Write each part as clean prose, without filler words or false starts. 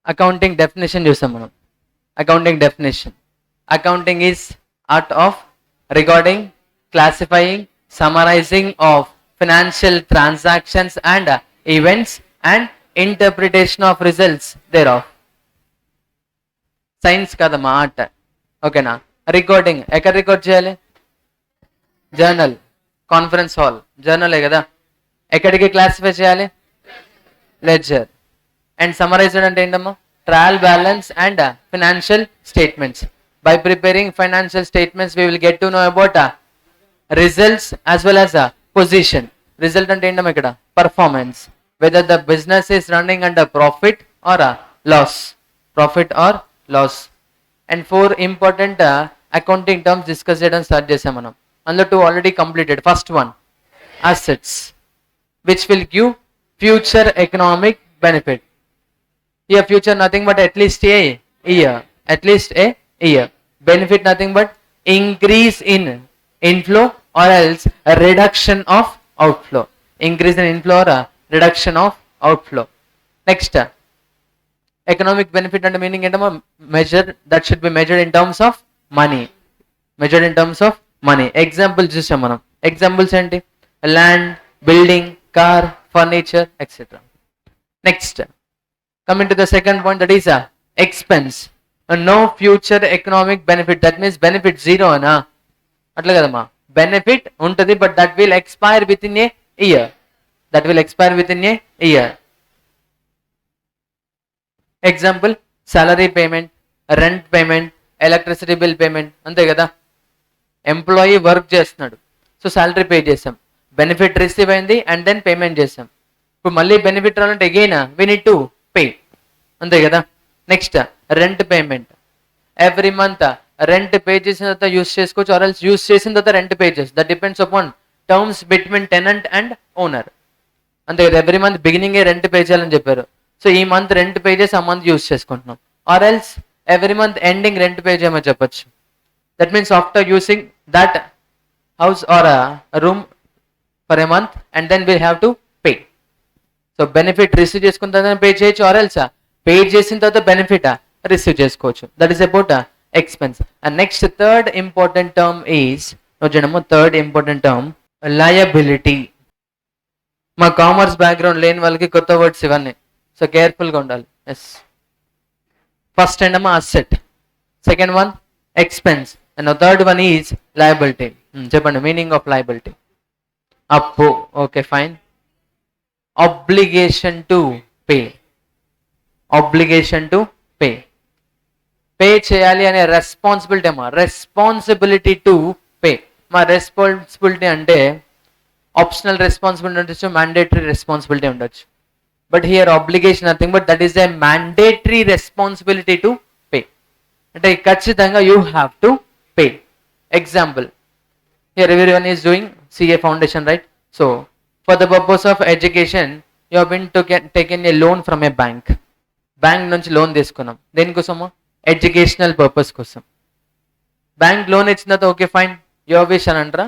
Accounting definition చూసాం మనం. Accounting definition, accounting is art of recording, classifying, summarising of financial transactions and events and interpretation of results there of. Science కదమ్మా, art. ఓకేనా. Recording ఎక్కడ record చేయాలి? Journal, conference hall జర్నలే కదా. ఎక్కడికి classify చేయాలి? లెడ్జర్. అండ్ సమ్మరైజ్డ్ అంటే ఏంటమ్మా? Trial balance and financial statements. By preparing financial statements we will get to know about results as well as position. Result అంటే ఏంటమ్మా ఇక్కడ? Performance. Weather the business is running under profit or loss. Profit or loss. And 4 important accounting terms discuss చేయడం start చేసాం మనం. అందులో 2 already completed. First one assets which will give future economic benefit. Here future nothing but at least a year. At least a year. Benefit nothing but increase in inflow or else a reduction of outflow. Increase in inflow or a reduction of outflow. Next, economic benefit and meaning ఏంటమ్మా? Measure that should be measured in terms of money. Measured in terms of money. Example చూసాం మనం. Examples ఏంటి? Land, building, car, furniture, etc. Next, coming to the second point, that is expense. No future economic benefit. That means benefit zero ana. అట్లా కదమ్మా. Benefit ఉంటుంది but that will expire with in a year. That will expire with in a year. Example salary payment, rent payment, electricity bill payment. అంతే కదా. Employee work చేస్తున్నాడు, so salary pay చేసాం, benefit receive అయింది and then payment చేసాం. ఇప్పుడు మళ్ళీ benefit రావాలంటే again we need to pay. అంతే కదా. Next rent payment. Every month rent pay చేసిన తర్వాత యూస్ చేసుకోవచ్చు ఆర్ ఎల్స్ యూస్ చేసిన తర్వాత రెంట్ పే చేసి. That depends upon terms between tenant and owner. అంతే కదా. ఎవ్రీ మంత్ బిగినింగే రెంట్ పే చేయాలని చెప్పారు, సో ఈ మంత్ రెంట్ పే చేసి ఆ మంత్ యూస్ చేసుకుంటున్నాం. Or else every month ending rent pay చేయమని చెప్పచ్చు. That means after using that house or room for a month and then will have to pay. So benefit receive చేసుకున్న తర్వాత pay చేయొచ్చు or else pay చేసిన తర్వాత benefit receive చేసుకోవచ్చు. That is about expense. And next third important term is, third important term liability. మా commerce background లేని వాళ్ళకి కొత్త వర్డ్స్ ఇవన్నీ, సో కేర్ఫుల్గా ఉండాలి. ఎస్. ఫస్ట్ ఏంటమ్మా asset, second one expense and third one is liability. చెప్పండి మీనింగ్ ఆఫ్ లయబిలిటీ. అప్పు. Okay fine. obligation to pay. Obligation to pay. Pay చేయాలి అనే రెస్పాన్సిబిలిటీ అమ్మా. Responsibility to pay. మా రెస్పాన్సిబిలిటీ అంటే ఆప్షనల్ రెస్పాన్సిబిలిటీ ఉండొచ్చు, మ్యాండేటరీ రెస్పాన్సిబిలిటీ ఉండొచ్చు. But here obligation nothing but that is a mandatory responsibility to pay. అంటే ఖచ్చితంగా you have to pay. Example, here everyone is doing CA foundation, right? So for the purpose of education you have been taken a loan from a bank. Bank నుంచి loan తీసుకున్నాం. దేనికోసమో? Educational purpose కోసం. Bank loan ఇచ్చిన తర్వాత okay fine your wish అని అంటారా?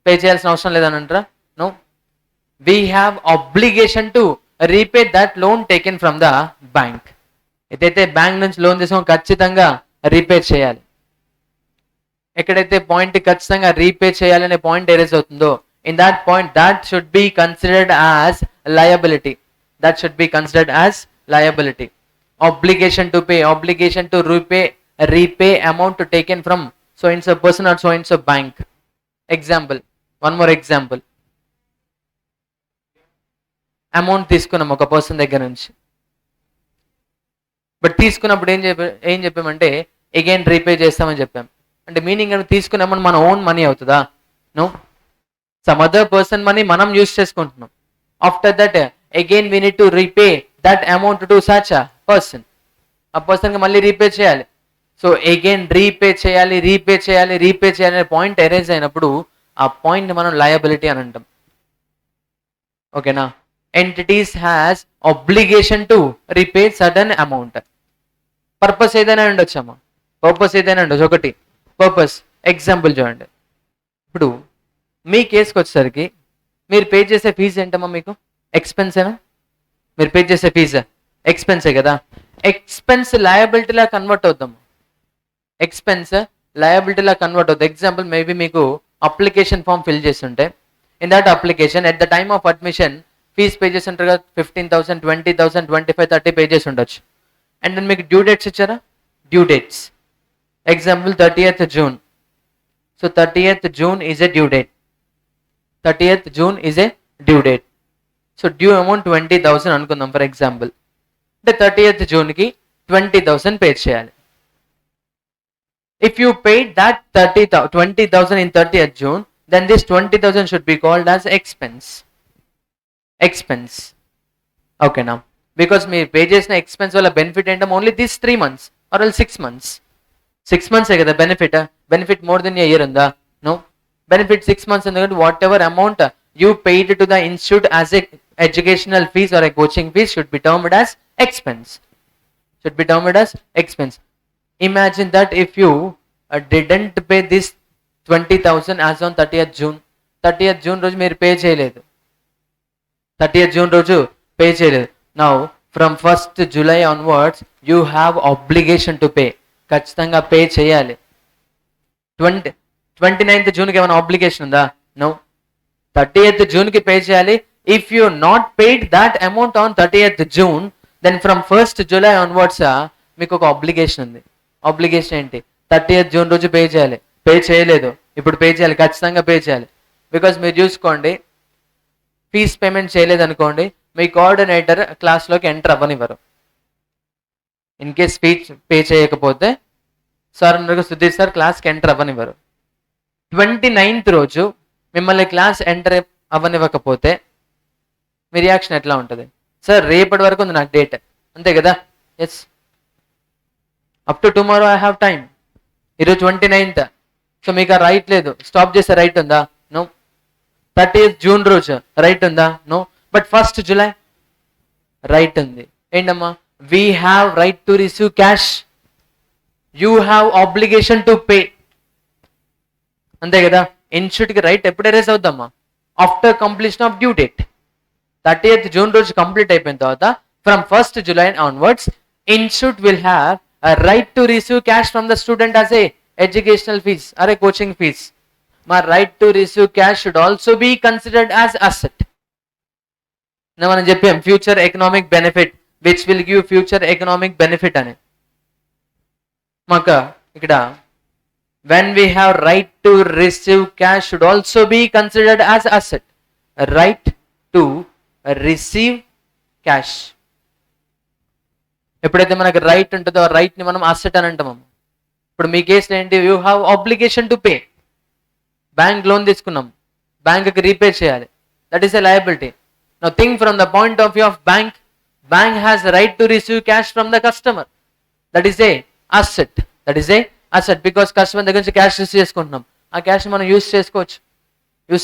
Pay చేయాల్సిన అవసరం లేదని అంటారా? No. We have obligation to repay that loan taken from the bank. ఏదైతే బ్యాంక్ నుంచి లోన్ తీసుకో ఖచ్చితంగా రీపే చేయాలి. ఎక్కడైతే పాయింట్ ఖచ్చితంగా రీపే చేయాలనే పాయింట్ ఎరేజ్ అవుతుందో, in that point that should be considered as liability. That should be considered as liability. Obligation to pay, obligation to repay amount taken from so and so person or so and so bank. Example, one more example. Amount తీసుకున్నాం ఒక person దగ్గర నుంచి, but తీసుకున్నప్పుడు ఏం చెప్పామంటే again repay చేస్తామని చెప్పాం. అంటే meaning తీసుకున్నామని మన ఓన్ మనీ అవుతుందా? No. Some other person money మనం యూస్ చేసుకుంటున్నాం. After that again we need to repay that amount to such a person. ఆ పర్సన్కి మళ్ళీ రీపే చేయాలి. సో అగైన్ రీపే చేయాలి అనే పాయింట్ ఎరేజ్ అయినప్పుడు ఆ పాయింట్ మనం లయబిలిటీ అని అంటాం. ఓకేనా? entities has obligation to repay certain amount. Purpose ఏదైనా ఉండొచ్చమ్మా, పర్పస్ ఏదైనా ఉండొచ్చు. ఒకటి పర్పస్ ఎగ్జాంపుల్ చూడండి. ఇప్పుడు మీ కేసుకి వచ్చేసరికి మీరు పే చేసే ఫీజు ఏంటమ్మా? మీకు ఎక్స్పెన్సేనా? మీరు పే చేసే ఫీజు ఎక్స్పెన్సే కదా. ఎక్స్పెన్స్ లయబిలిటీలా కన్వర్ట్ అవుతాము. ఎక్స్పెన్స్ లయబిలిటీలా కన్వర్ట్ అవుతుంది. ఎగ్జాంపుల్, మేబీ మీకు అప్లికేషన్ ఫామ్ ఫిల్ చేస్తుంటే, in that application at the time of admission fee pay చేసి ఉంటారు కదా, 15,000, 20,000, 25, 30 పే చేసి ఉండొచ్చు. అండ్ దెన్ మీకు డ్యూ డేట్స్ ఇచ్చారా, due dates. Example 30th June. So 30th June is a due date. 30th June is a due date. So due amount 20,000 అనుకుందాం for example. అంటే 30th Juneకి 20,000 pay చేయాలి. If you paid that 20,000 in 30th June, then this 20,000 should be called as expense. ఓకేనా? Because మీరు pay చేసిన expense వల్ల benefit ఏంటో only this 3 months or else 6 months. 6 months కదా benefit more than year ఉందా? No, benefit 6 months. ఎందుకంటే whatever amount you paid to the institute as a educational fee or a coaching fee should be termed as expense. Imagine that if you didn't pay this 20,000 as on 30th June. 30th June రోజు మీరు pay చేయలేదు. 30th June రోజు pay చేయలేదు. Now from 1st July onwards you have obligation to pay. ఖచ్చితంగా pay చేయాలి. 29th Juneకి ఏమైనా obligation ఉందా? నో. 30th Juneకి పే చేయాలి. If you not paid that amount on 30th June, then from 1st July onwards మీకు ఒక ఆబ్లిగేషన్ ఉంది. ఆబ్లిగేషన్ ఏంటి? 30th June రోజు పే చేయాలి. పే చేయలేదు, ఇప్పుడు పే చేయాలి, ఖచ్చితంగా పే చేయాలి. బికాస్ మీరు చూసుకోండి, ఫీజ్ పేమెంట్ చేయలేదు అనుకోండి, మీ కోఆర్డినేటర్ క్లాస్లోకి ఎంటర్ అవ్వనివ్వరు. ఇన్ కేస్ ఫీజ్ పే చేయకపోతే సార్ అన్నారు, సుధీర్ సార్ క్లాస్కి ఎంటర్ అవ్వనివ్వరు. 29th రోజు మిమ్మల్ని క్లాస్ ఎంటర్ అవ్వనివ్వకపోతే మీ రియాక్షన్ ఎట్లా ఉంటుంది? సార్ రేపటి వరకు ఉంది నాకు డేట్, అంతే కదా? Yes, up to tomorrow I have time. ఈరోజు 29th, సో మీకు ఆ రైట్ లేదు. స్టాప్ చేసే రైట్ ఉందా? నో. 30th June రోజు రైట్ ఉందా? No. But 1st July right ఉంది. ఏంటమ్మా? We have right to receive cash, you have obligation to pay, అంతే కదా? ఇన్స్టిట్యూట్కి రైట్ ఎప్పుడు ఎరేజ్ అవుతామా? After completion of due date. 30th June రోజు కంప్లీట్ అయిపోయిన తర్వాత from 1st July onwards institute will have a right to receive cash from the student as a educational fees or a coaching fees. My right to receive cash should also be considered as asset. Now మనం చెప్పాం future economic benefit which will give future economic benefit అని. మాకు ఇక్కడ when we have right to receive cash should also be considered as asset. Right to receive cash. ఎప్పుడైతే మనకు right ఉంటుందో ఆ రైట్ని మనం అసెట్ అని అంటాము. ఇప్పుడు మీ కేసులో ఏంటి? You have obligation to pay. Bank loan తీసుకున్నాం, బ్యాంక్కి రీపే చేయాలి, that is a liability. Now think from the point of view of bank. Bank has right to receive cash from the customer, that is A asset. Because customer దగ్గర నుంచి cash receive చేసుకుంటున్నాం, ఆ cash మనం use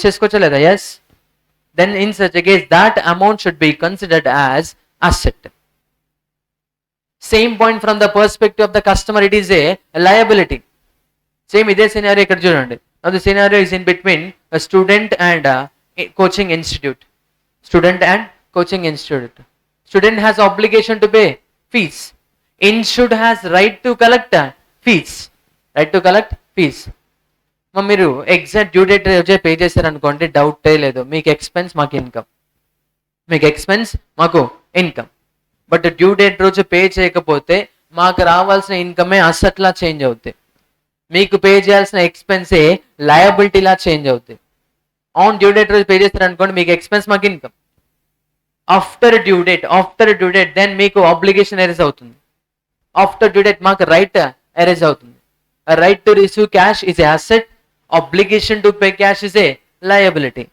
చేసుకోవచ్చా లేదా? Yes. Then in such a case that amount should be considered as asset. Same point from the perspective of the customer, it is a liability. Same ఇదే scenario ఇక్కడ చూడండి. Now the scenario is in between a student and a coaching institute. Student has obligation to pay fees. Institute has right to collect fees. మీరు exact due date రోజే pay చేశారనుకోండి, డౌటే లేదు, మీకు expense మాకు ఇన్కమ్. బట్ డ్యూ డేట్ రోజు pay చేయకపోతే మాకు రావాల్సిన ఇన్కమే అసెట్లా చేంజ్ అవుతాయి, మీకు పే చేయాల్సిన ఎక్స్పెన్సే లయబిలిటీలా చేంజ్ అవుతాయి. ఆన్ డ్యూ డేట్ రోజు పే చేస్తారనుకోండి, మీకు ఎక్స్పెన్స్, మాకు income. After due date then మీకు ఆబ్లిగేషన్ ఎరేజ్ అవుతుంది. ఆఫ్టర్ డ్యూ డేట్ మాకు రైట్ ఎరేజ్ అవుతుంది. Right to receive cash is a asset, obligation to pay cash is a liability.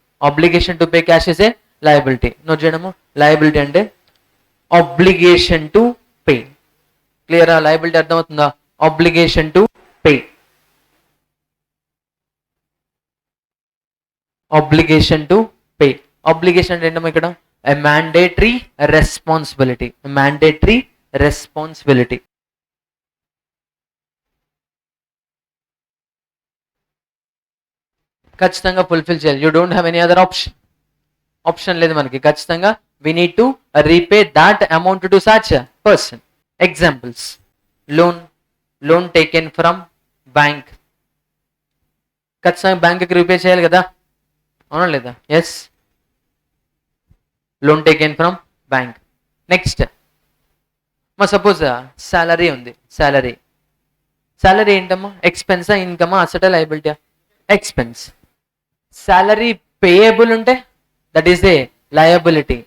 Note చేయడము, liability అంటే obligation to pay. Clear? Liability అర్థమవుతుందా? obligation to pay. obligation అంటే ఏంటమ్మా ఇక్కడ? a mandatory responsibility. ఖచ్చితంగా fulfil చేయాలి. You don't have any other option లేదు మనకి. ఖచ్చితంగా we need to repay that amount to such a person. Examples, loan taken from bank, ఖచ్చితంగా బ్యాంక్కి రీపే చేయాలి కదా, అవునా లేదా? Yes, loan taken from bank. Next మా సపోజ్ శాలరీ ఉంది, శాలరీ ఏంటమ్మా? ఎక్స్పెన్సా, ఇన్కమా, అసెటా, లయబిలిటీ? ఎక్స్పెన్స్. శాలరీ పేయబుల్ ఉంటే that is a liability.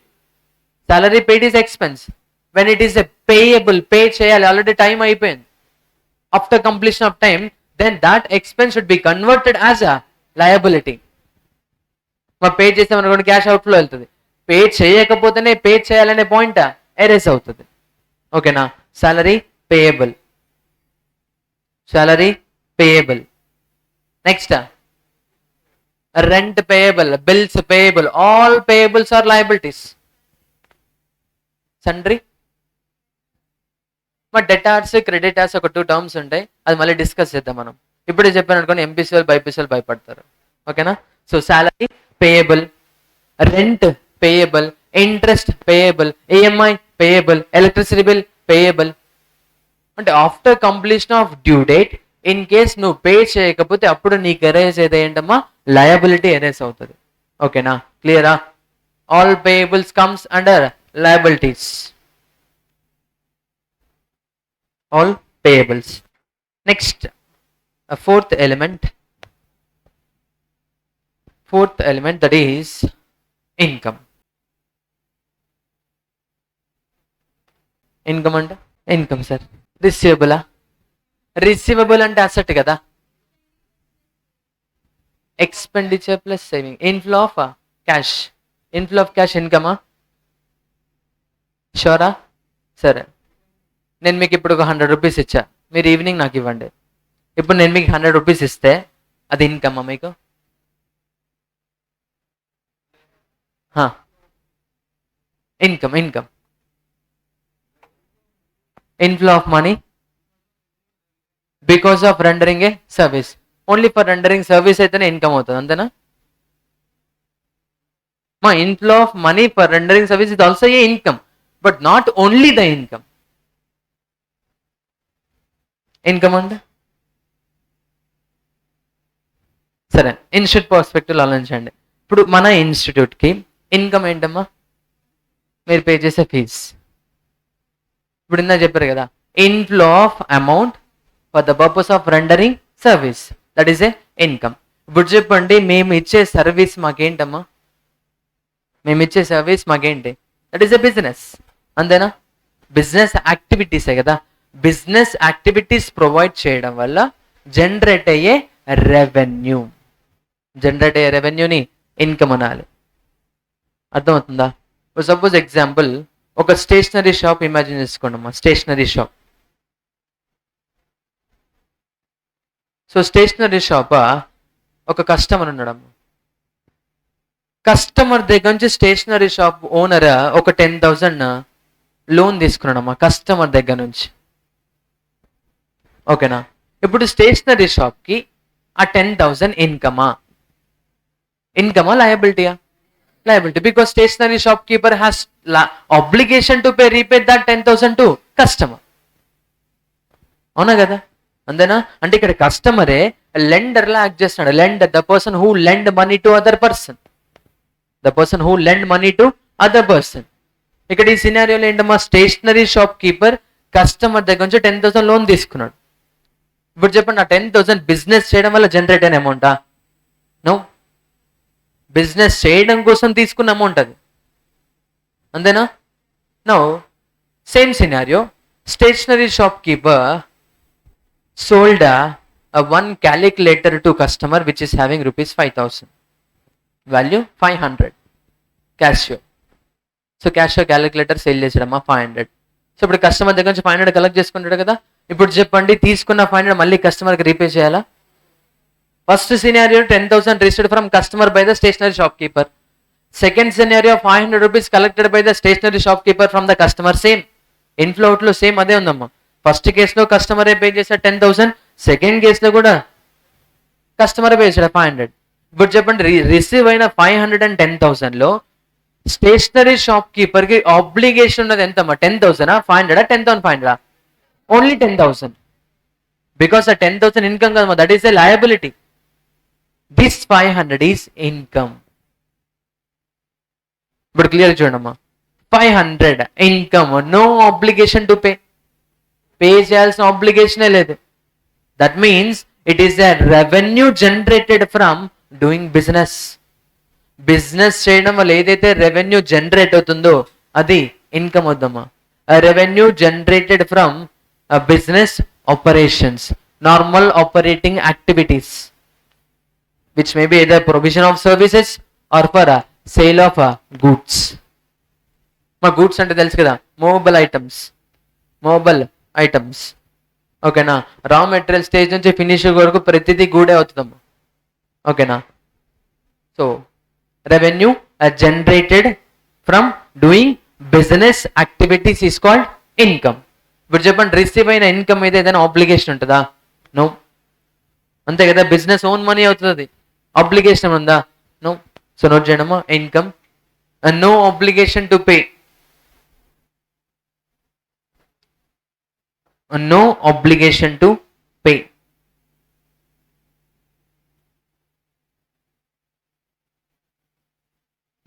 Salary paid is expense. When it is a payable, pay చేయాలి, ఆల్రెడీ టైం అయిపోయింది, after completion of time, then that expense should be converted as a liability. మరి pay చేసామనుకోండి cash outflow వెళ్తుంది, pay చేయకపోతేనే pay చేయాలనే point arise అవుతుంది. ఓకేనా? Salary payable, next rent payable, bills payable, all payables are liabilities. Sundry. మరి debtors, creditors ఒక 2 terms ఉంటాయి, అది మళ్ళీ డిస్కస్ చేద్దాం మనం. ఇప్పుడే చెప్పాను అనుకోండి ఎంపీసీ వాళ్ళు బైపీసీ వాళ్ళు భయపడతారు. ఓకేనా? So salary payable, rent payable, interest payable, EMI payable, electricity bill payable. అంటే after completion of due date, in case నువ్వు పే చేయకపోతే అప్పుడు నీకు ఎరేజ్ ఏది ఏంటమ్మా? లయబిలిటీ ఎరేజ్ అవుతుంది. ఓకేనా? క్లియరా? All payables comes under liabilities, all payables. Next fourth element that is income. Income అంటే ఇన్కమ్ సార్. రిసీవబుల్ అంటే అసెట్ కదా, expenditure plus saving, inflow of cash ఇన్కమా? షూరా? సరే, నేను మీకు ఇప్పుడు ఒక 100 రూపీస్ ఇచ్చా, మీరు ఈవినింగ్ నాకు ఇవ్వండి. ఇప్పుడు నేను మీకు 100 రూపీస్ ఇస్తే అది ఇన్కమ్మా మీకు? Income. Inflow of money because of rendering A service. Only for rendering service అయితేనే ఇన్కమ్ అవుతుంది, అంతేనా? మా inflow of money for rendering service is also a income, but not only the income. Income అంటే సరే, institute perspective ఆలోచించండి. ఇప్పుడు మన ఇన్స్టిట్యూట్కి ఇన్కమ్ ఏంటమ్మా? మీరు పే చేసే ఫీజ్. ఇప్పుడు ఇందా చెప్పారు కదా, inflow of amount for the purpose of rendering service, that is a income. ఇప్పుడు చెప్పండి, మేము ఇచ్చే సర్వీస్ మాకేంటమ్మా? దట్ ఈస్ ఏ బిజినెస్, అంతేనా? బిజినెస్ యాక్టివిటీసే కదా. బిజినెస్ యాక్టివిటీస్ ప్రొవైడ్ చేయడం వల్ల జనరేట్ అయ్యే రెవెన్యూని ఇన్కమ్ అనాలి. అర్థమవుతుందా? సపోజ్ ఎగ్జాంపుల్, ఒక స్టేషనరీ షాప్ ఇమాజిన్ చేసుకోండి అమ్మా. Stationery shop. So stationery shop ఒక కస్టమర్ ఉన్నాడమ్మా. కస్టమర్ దగ్గర నుంచి స్టేషనరీ షాప్ ఓనర్ ఒక 10,000 లోన్ తీసుకున్నాడమ్మా కస్టమర్ దగ్గర నుంచి. ఓకేనా? ఇప్పుడు స్టేషనరీ షాప్కి ఆ 10,000 ఇన్కమా లయబిలిటీయా? Liability, because stationery shop keeper has obligation to repay that 10,000 to customer. అవునా కదా? అంతేనా? అంటే ఇక్కడ కస్టమరే లెండర్ లా యాక్ట్ చేస్తున్నాడు. Lender, the person who lend money to other person. ఇక్కడ ఈ సినారియోలో ఏంటమ్మా? స్టేషనరీ షాప్ కీపర్ కస్టమర్ దగ్గర నుంచి 10,000 లోన్ తీసుకున్నాడు. ఇప్పుడు చెప్పండి, ఆ 10,000 బిజినెస్ చేయడం వల్ల జనరేట్ అయిన అమౌంటా? నో, బిజినెస్ చేయడం కోసం తీసుకున్న అమౌంట్ అది, అంతేనా? No, same scenario, stationery shop keeper sold one calculator to customer which is having rupees 5,000, value 500, Casio. So Casio calculator sale చేసాడమ్మా 500. సో ఇప్పుడు కస్టమర్ దగ్గర నుంచి 500 కలెక్ట్ చేసుకుంటాడు కదా. ఇప్పుడు చెప్పండి, తీసుకున్న 500 మళ్ళీ కస్టమర్కి రీపే చేయాలా? First scenario 10,000 received from customer by the stationery shop keeper. Second scenario 500 rupees collected by the stationery shop keeper from the customer. Same inflow అవుట్లో సేమ్ అదే ఉందమ్మా. ఫస్ట్ కేసులో కస్టమరే పే చేశాడు 10,000, సెకండ్ కేసులో కూడా కస్టమర్ పే చేశాడు 500. ఇప్పుడు చెప్పండి, రిసీవ్ అయిన 500 and 10,000లో స్టేషనరీ షాప్ కీపర్ కి ఆబ్లిగేషన్ ఉన్నది ఎంతమ్మా? 10,000, 500, 10,500. Only 10,000. Because a 10,000 income, that is a liability. This 500 is income. But clear chudamma. 500 income, no obligation to pay. Pay చేయాల్సిన obligation లేదు. That means it is a revenue generated from doing business. Business చేయడం వల్ల ఏదైతే revenue generate అవుతుందో అది ఇన్కమ్ అవుద్దమ్మా. Revenue generated from business operations, normal operating activities, which may be either provision of services or for sale of goods. మా goods అంటే తెలుసు కదా, మూవబుల్ ఐటమ్స్. ఓకేనా, రా మెటీరియల్ స్టేజ్ నుంచి ఫినిష్ వరకు ప్రతిదీ గూడే అవుతుందమ్మా. ఓకేనా, so revenue generated from doing business activities is called income. ఇప్పుడు చెప్పండి, రిసీవ్ అయిన ఇన్కమ్ మీద ఏదైనా ఆబ్లిగేషన్ ఉంటుందా? నో. అంతే కదా, బిజినెస్ ఓన్ మనీ అవుతుంది, ఆబ్లిగేషన్ ఉందా? నో. సో నోట్ చేయడమా, income, no obligation to pay. No obligation to pay.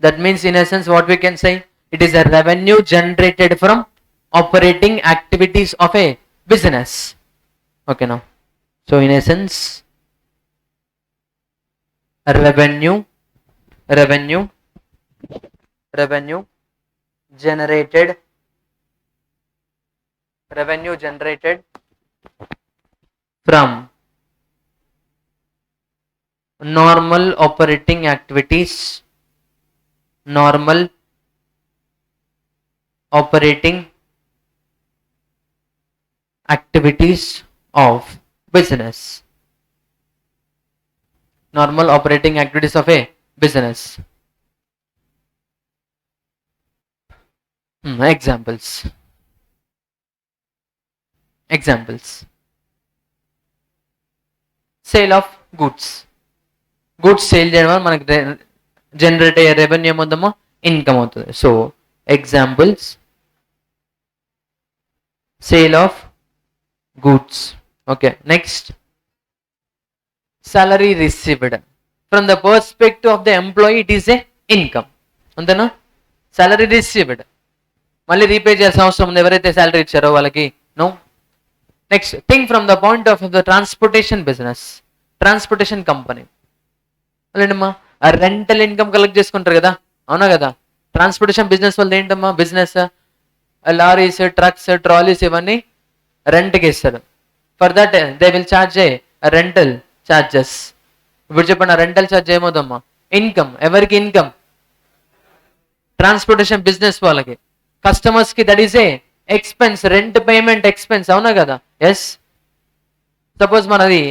That means in essence what we can say, it is a revenue generated from operating activities of a business. Okay now, so in essence revenue generated from normal operating activities of business. Normal operating activities of a business. Examples. Sale of goods sale చేయడం వల్ల మనకి generate అయ్యే revenue ఏమవుతుందో income అవుతుంది. So examples, sale of goods. Okay, next salary received from the perspective of the employee, it is a income. అంతేనా? salary received మళ్ళీ repay చేయాల్సిన అవసరం ఉంది ఎవరైతే salary ఇచ్చారో వాళ్ళకి? No. Next, think from the point of the transportation business, transportation company. అదేంటమ్మా, ఆ రెంటల్ ఇన్కమ్ కలెక్ట్ చేసుకుంటారు కదా, అవునా కదా? ట్రాన్స్పోర్టేషన్ బిజినెస్ వల్ల ఏంటమ్మా, బిజినెస్ లారీస్, ట్రక్స్, ట్రాలీస్ ఇవన్నీ రెంట్కి ఇస్తారు. For that they will charge A rental charges. ఇప్పుడు చెప్పండి, ఆ రెంటల్ చార్జ్ ఏమవుదమ్మా? ఇన్కమ్. ఎవరికి ఇన్కమ్? ట్రాన్స్పోర్టేషన్ బిజినెస్ వాళ్ళకి. కస్టమర్స్ కి that is a expense, rent payment expense, అవునా కదా? ఎస్. సపోజ్ మనది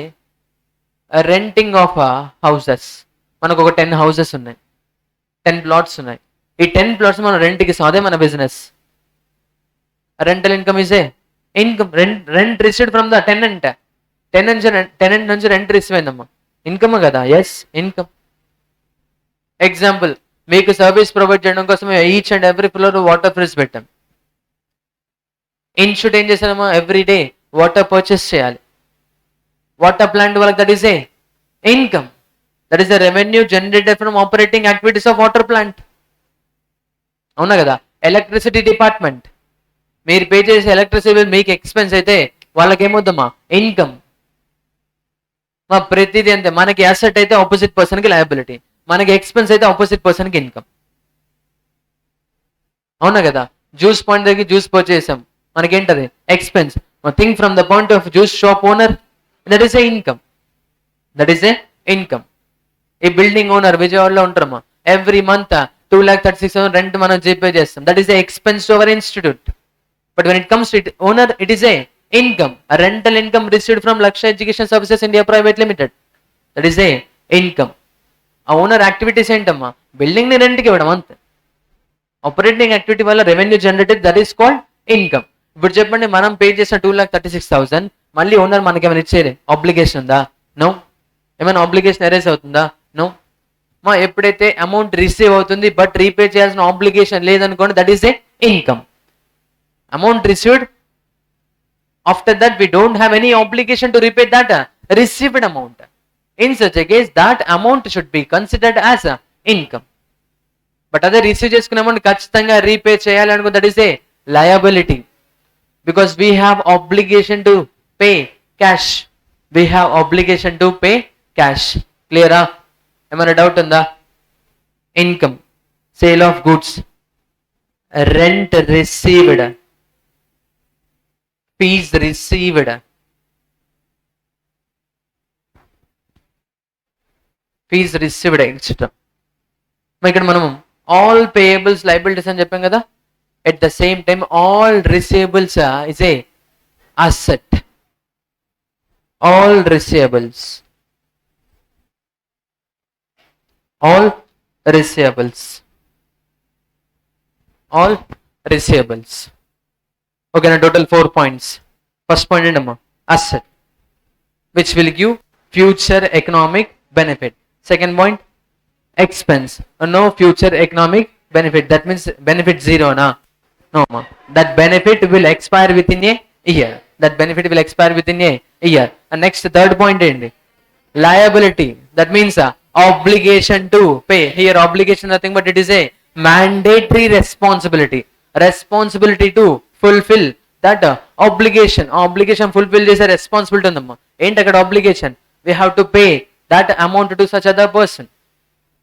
రెంటింగ్ ఆఫ్ హౌసెస్, మనకు ఒక 10 హౌసెస్ ఉన్నాయి, 10 ప్లాట్స్ ఉన్నాయి. ఈ 10 ప్లాట్స్ మనం రెంట్కి ఇస్తాం, అదే మన business. Rental income is a income. Rent received from the tenant. Tenant నుంచి రెంట్ రిసీవ్ అయిందమ్మా, ఇన్కమ్ కదా? Yes, income. ఎగ్జాంపుల్, మీకు సర్వీస్ ప్రొవైడ్ చేయడం కోసం each and every floor water fridge పెట్టాం. ఇన్షూట్ ఏం చేశానమ్మా, ఎవ్రీ డే వాటర్ పర్చేస్ చేయాలి. వాటర్ ప్లాంట్ వాళ్ళకి that is a income. That is the revenue generated from operating activities of water plant, అవునా కదా? ఎలక్ట్రిసిటీ డిపార్ట్మెంట్, మీరు పే చేసే electricity bill మీకు ఎక్స్పెన్స్ అయితే వాళ్ళకి ఏమవుద్దమ్మా, ఇన్కమ్. మా ప్రతిదీ అంతే, మనకి అసెట్ అయితే ఆపోజిట్ పర్సన్ కి లయబిలిటీ, మనకి ఎక్స్పెన్స్ అయితే ఆపోజిట్ పర్సన్ కి ఇన్కమ్, అవునా కదా? జ్యూస్ పాయింట్ దగ్గర జ్యూస్ పర్చేస్ చేసాం, మనకేంటది? Expense. Think from the point of juice shop owner, that is a income. ఈ బిల్డింగ్ ఓనర్ విజయవాడలో ఉంటారమ్మా, ఎవ్రీ మంత్ 2,36,000 రెంట్ మనం జీపే చేస్తాం, that is a expense to our institute. But when it comes to owner, it is a income. A rental income received from Lakshya Education Services India Private Limited, that is a income. ఆ owner activities ఏంటమ్మా, building ని రెంట్కి ఇవ్వడం అంతే. Operating activity వల్ల revenue generated, that is called income. ఇప్పుడు చెప్పండి, మనం పే చేసిన 2,36,000 మళ్ళీ ఓనర్ మనకి ఏమైనా ఇచ్చేది ఆబ్లిగేషన్ ఉందా? నో. ఏమైనా ఆబ్లిగేషన్ ఎరేజ్ అవుతుందా? నో. మా ఎప్పుడైతే అమౌంట్ రిసీవ్ అవుతుంది బట్ రీపే చేయాల్సిన ఆబ్లిగేషన్ లేదనుకోండి, that is a income. Amount received, After that, we don't have any obligation to repay that received amount. In such a case, that amount should be considered as income. But అదే receive చేసుకునే amount ఖచ్చితంగా repay చేయాలి అనుకో, that is a liability, because we have obligation to pay cash. We have obligation to pay cash. క్లియరా? ఏమైనా doubt ఉందా? Income, sale of goods, rent received, fees received, fees received etcetera. ఇక్కడ మనము all payables liabilities అని చెప్పాం కదా. At the same time all receivables is a asset. All receivables, all receivables, all receivables. ఓకేనా? Total 4 points. First point ఏంటమ్మా? Asset which will give future economic benefit. Second point, expense, no future economic benefit. That means benefit zero, na? No, ma. That benefit will expire within a year. That benefit will expire within a year. And next, third point, liability. That means obligation to pay. Here, obligation nothing but it is a mandatory responsibility. Responsibility to fulfill that obligation. Obligation fulfill is a responsibility. Ain't a obligation. We have to pay that amount to such other person.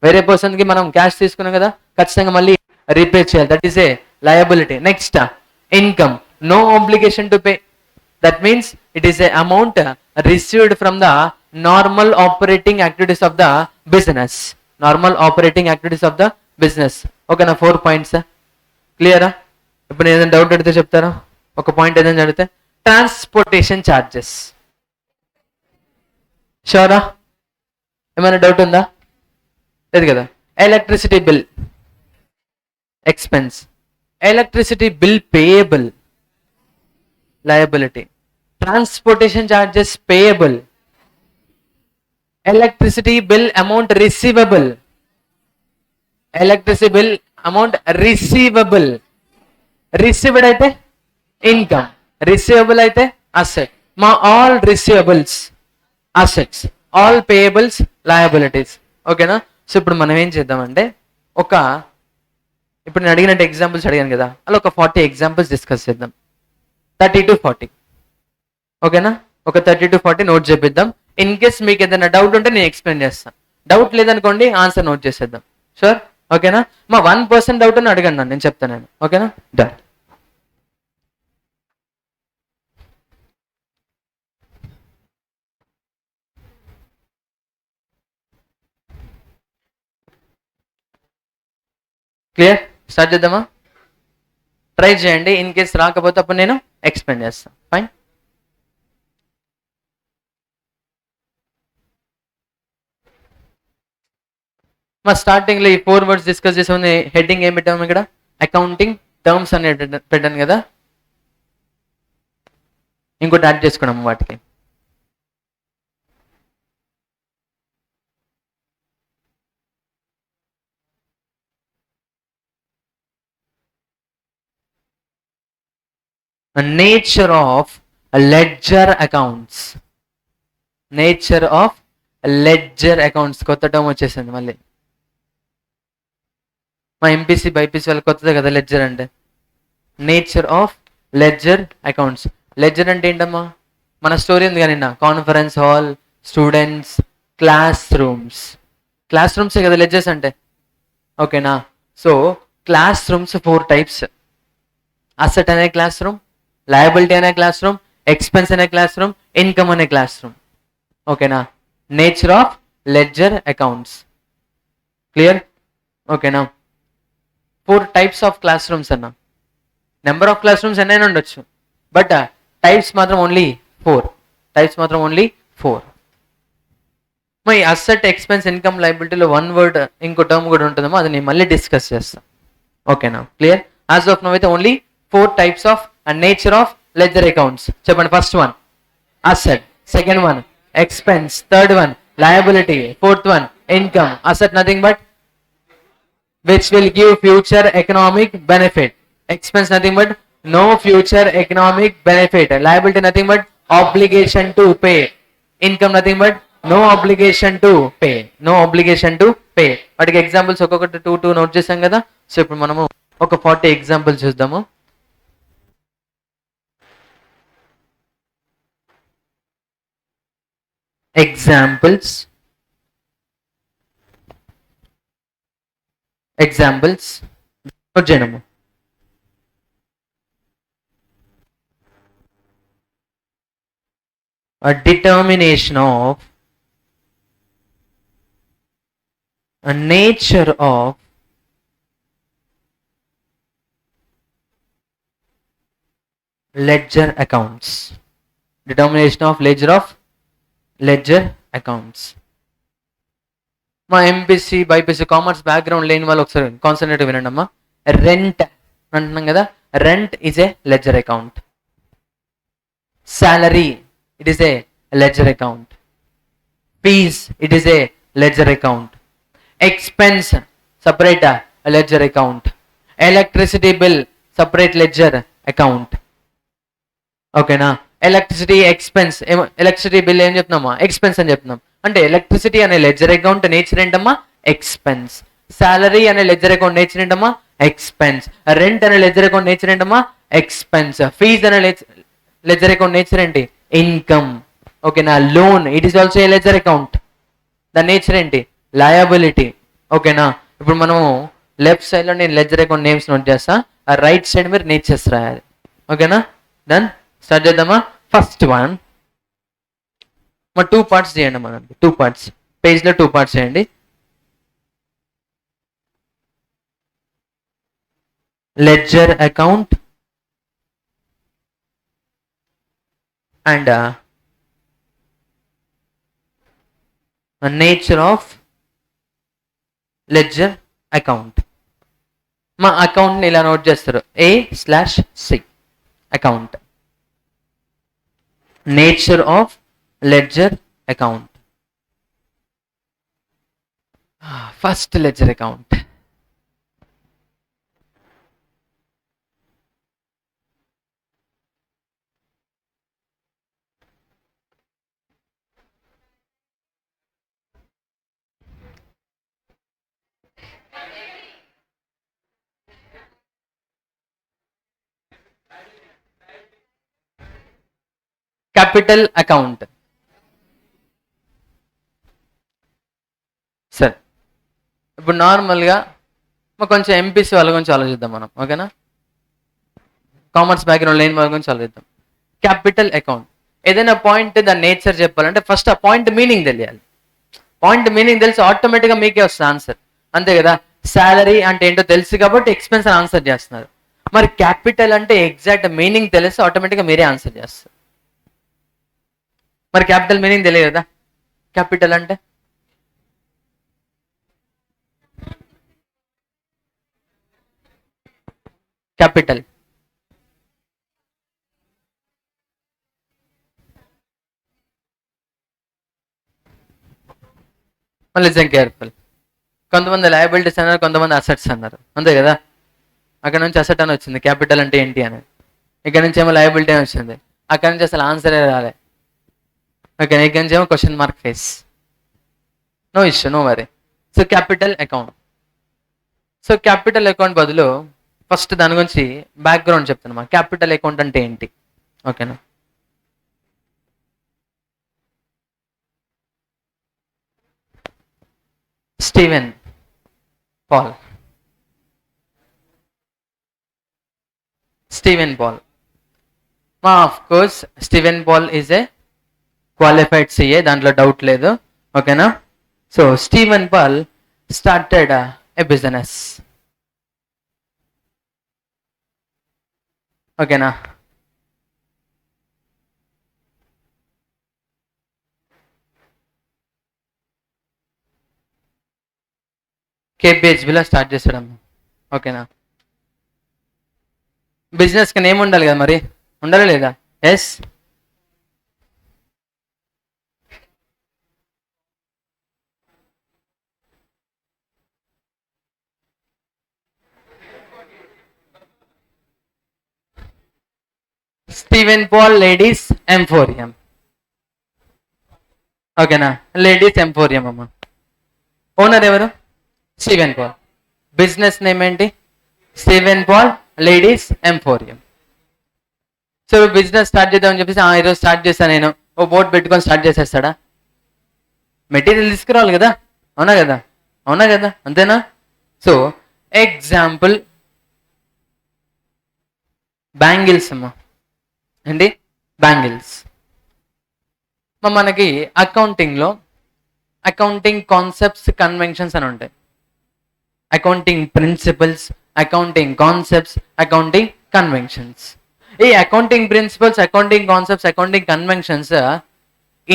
వేరే person కి మనం cash తీసుకున్నాం కదా, ఖచ్చితంగా మళ్ళీ repay చేయాలి. That is a liability. Next, income, no obligation to pay. That means it is a amount received from the normal operating activities of the business. Normal operating activities of the business. ఓకేనా? 4 points క్లియరా? ఇప్పుడు ఏదైనా doubt అడిగితే చెప్తారా? ఒక point ఏదైనా అడిగితే, transportation charges. షూరా? ఏమైనా డౌట్ ఉందా? లేదు కదా. Electricity bill expense, electricity bill payable, liability. Transportation charges payable, electricity bill amount receivable. Electricity bill amount receivable. Received అయితే ఇన్కమ్, రిసీవబుల్ అయితే అసెట్. మా all receivables assets, all payables liabilities. ఓకేనా? So ఇప్పుడు మనం ఏం చేద్దామంటే, ఇప్పుడు నేను అడిగినట్టు ఎగ్జాంపుల్స్ అడిగాను కదా, అలా ఒక 40 ఎగ్జాంపుల్స్ డిస్కస్ చేద్దాం. 30 to 40. ఓకేనా? ఒక 30 to 40 నోట్ చేపిద్దాం. ఇన్ కేస్ మీకు ఏదైనా డౌట్ ఉంటే నేను ఎక్స్ప్లెయిన్ చేస్తాను. డౌట్ లేదనుకోండి, ఆన్సర్ నోట్ చేసేద్దాం. షూర్? ఓకేనా? మా 1% డౌట్ అని అడగండి, నేను చెప్తాను. ఓకేనా? డన్. క్లియర్? స్టార్ట్ చేద్దామా? ట్రై చేయండి. ఇన్ కేస్ రాకపోతే అప్పుడు నేను ఎక్స్ప్లెయిన్ చేస్తాను. ఫైన్. మా స్టార్టింగ్లో ఈ 4 వర్డ్స్ డిస్కస్ చేసే ఉంది. హెడ్డింగ్ ఏం పెట్టాము ఇక్కడ? అకౌంటింగ్ టర్మ్స్ అని పెట్టాను కదా. ఇంకోటి యాడ్ చేసుకున్నాము వాటికి. Nature of ledger accounts. Nature of ledger accounts కొత్త టర్మ్ వచ్చేసింది మళ్ళీ. మా ఎంపీసీ బైపీసీ వాళ్ళకి కొత్తదే కదా లెడ్జర్ అంటే. Nature of ledger accounts. Ledger అంటే ఏంటమ్మా? మన స్టోరీ ఉంది కానీ, conference hall, students, class rooms. Class రూమ్సే కదా లెడ్జర్స్ అంటే. ఓకేనా? So class rooms 4 types. Asset అనే క్లాస్ రూమ్, లయబిలిటీ అనే క్లాస్ రూమ్, ఎక్స్పెన్స్ అనే క్లాస్ రూమ్, ఇన్కమ్ అనే క్లాస్ రూమ్. ఓకేనా? Nature of ledger accounts. Clear? ఓకేనా? 4 టైప్స్ ఆఫ్ క్లాస్ రూమ్స్ అన్న. నెంబర్ ఆఫ్ క్లాస్ రూమ్స్ ఎన్నైనా ఉండొచ్చు, బట్ టైప్స్ మాత్రం ఓన్లీ 4. టైప్స్ మాత్రం ఓన్లీ 4. మరి అసెట్, ఎక్స్పెన్స్, ఇన్కమ్, లయబిలిటీలో 1 వర్డ్ ఇంకో టర్మ్ కూడా ఉంటుందేమో, అది నేను మళ్ళీ డిస్కస్ చేస్తాను. ఓకేనా? క్లియర్? యాజ్ ఆఫ్ నౌ అయితే only 4 types of nature of ledger accounts. చెప్పండి. First one asset, second one expense, third one liability, fourth one income. Asset nothing but which will give future economic benefit. Expense nothing but No future economic benefit. Liability nothing but obligation to pay. Income nothing but no obligation to pay. No obligation to pay. వాటికి examples ఒక్కొక్కటి two two note చేసాం కదా. So ఇప్పుడు మనము ఒక 40 examples చూద్దాము. Examples note చేయడము. A determination of a nature of ledger accounts. Determination of ledger accounts. మా ఎంపీసీ బైపీసీ కామర్స్ బ్యాక్గ్రౌండ్ లేని వాళ్ళు ఒకసారి కాన్సన్ట్రేట్ వినండి అమ్మా. రెంట్ అంటున్నాం కదా, rent is a ledger account. Salary it is a ledger account. Fees, it is a ledger account. Expense, separate a ledger account. Electricity bill, separate ledger account. Okay na? Electricity expense, electricity bill ఏం చెప్తున్నామా, expense అని చెప్తున్నాం. అంటే electricity అనే ledger account nature ఏంటమ్మా, expense. Salary అనే ledger account nature ఏంటమ్మా, expense. Rent అనే ledger account nature ఏంటమ్మా, ఎక్స్పెన్స్. ఫీజ్ అనే లెడ్జర్ అకౌంట్ నేచర్ ఏంటి, ఇన్కమ్. ఓకేనా? Loan, it is also A ledger account. దాని నేచర్ ఏంటి, లయబిలిటీ. ఓకేనా? ఇప్పుడు మనము లెఫ్ట్ సైడ్ లో నేను లెడ్జర్ అకౌంట్ నేమ్స్ నోట్ చేస్తా, ఆ రైట్ సైడ్ మీరు నేచర్స్ రాయాలి. ఓకేనా? డన్. స్టార్ట్ చేద్దామా. ఫస్ట్ వన్, మా 2 పార్ట్స్ చేయండి మనకి. 2 పార్ట్స్ పేజ్ లో 2 పార్ట్స్ చేయండి. Ledger account and nature of ledger account. మా అకౌంట్ని ఇలా నోట్ చేస్తారు, A/C account. Nature of ledger account. First ledger account. Capital account. సరే, ఇప్పుడు నార్మల్గా కొంచెం ఎంపీసీ వాళ్ళ గురించి ఆలోచిద్దాం మనం. ఓకేనా? కామర్స్ బ్యాక్గ్రౌండ్ లేని వాళ్ళ గురించి ఆలోచిద్దాం. క్యాపిటల్ అకౌంట్, ఏదైనా పాయింట్ దాని నేచర్ చెప్పాలంటే ఫస్ట్ ఆ పాయింట్ మీనింగ్ తెలియాలి. పాయింట్ మీనింగ్ తెలిసి ఆటోమేటిక్గా మీకే వస్తుంది ఆన్సర్. అంతే కదా? శాలరీ అంటే ఏంటో తెలుసు కాబట్టి ఎక్స్పెన్స్ అని ఆన్సర్ చేస్తున్నారు. మరి క్యాపిటల్ అంటే ఎగ్జాక్ట్ మీనింగ్ తెలిసి ఆటోమేటిక్గా మీరే ఆన్సర్ చేస్తారు. మరి క్యాపిటల్ మీనింగ్ తెలియదు కదా. క్యాపిటల్ అంటే క్యాపిటల్ మళ్ళీ కేర్ఫుల్. కొంతమంది లయబిలిటీస్ అన్నారు, కొంతమంది అసెట్స్ అన్నారు. అంతే కదా? అక్కడ నుంచి అసెట్ అని వచ్చింది, క్యాపిటల్ అంటే ఏంటి అని. ఇక్కడ నుంచి ఏమో లయబిలిటీ అని వచ్చింది, అక్కడ నుంచి అసలు ఆన్సరే రాలే. ఓకే, ఇక్కడ నుంచి ఏమో question mark face. No issue, no worry. So capital account. So capital account బదులు ఫస్ట్ దాని గురించి బ్యాక్గ్రౌండ్ చెప్తాను. క్యాపిటల్ అకౌంట్ అంటే ఏంటి? ఓకేనా? Steven Paul. Of course Steven Paul is a qualified CA, దాంట్లో డౌట్ లేదు. ఓకేనా? So Steven Paul started a business. ఓకేనా? కేపీహెచ్బిలో స్టార్ట్ చేసాడు. ఓకేనా? బిజినెస్కి నేమ్ ఉండాలి కదా, మరి ఉండాలి లేదా? Yes. Steven Paul ladies emporium. ఓకేనా, లేడీస్ ఎంపోరియం అమ్మ. ఓనర్ ఎవరు? Steven Paul. బిజినెస్ నేమ్ ఏంటి? Steven Paul ladies emporium. So business start చేద్దామని చెప్పేసి ఈరోజు స్టార్ట్ చేస్తాను నేను, ఓ బోర్డు పెట్టుకొని స్టార్ట్ చేసేస్తాడా? మెటీరియల్ తీసుకురావాలి కదా, అవునా కదా, అవునా కదా, అంతేనా? సో ఎగ్జాంపుల్ బ్యాంగిల్స్ అమ్మా. ఏంటి? బ్యాంగిల్స్. మనకి అకౌంటింగ్లో అకౌంటింగ్ కాన్సెప్ట్స్, కన్వెన్షన్స్ అని ఉంటాయి. Accounting principles, accounting concepts, accounting conventions. ఈ accounting principles, accounting concepts, accounting conventions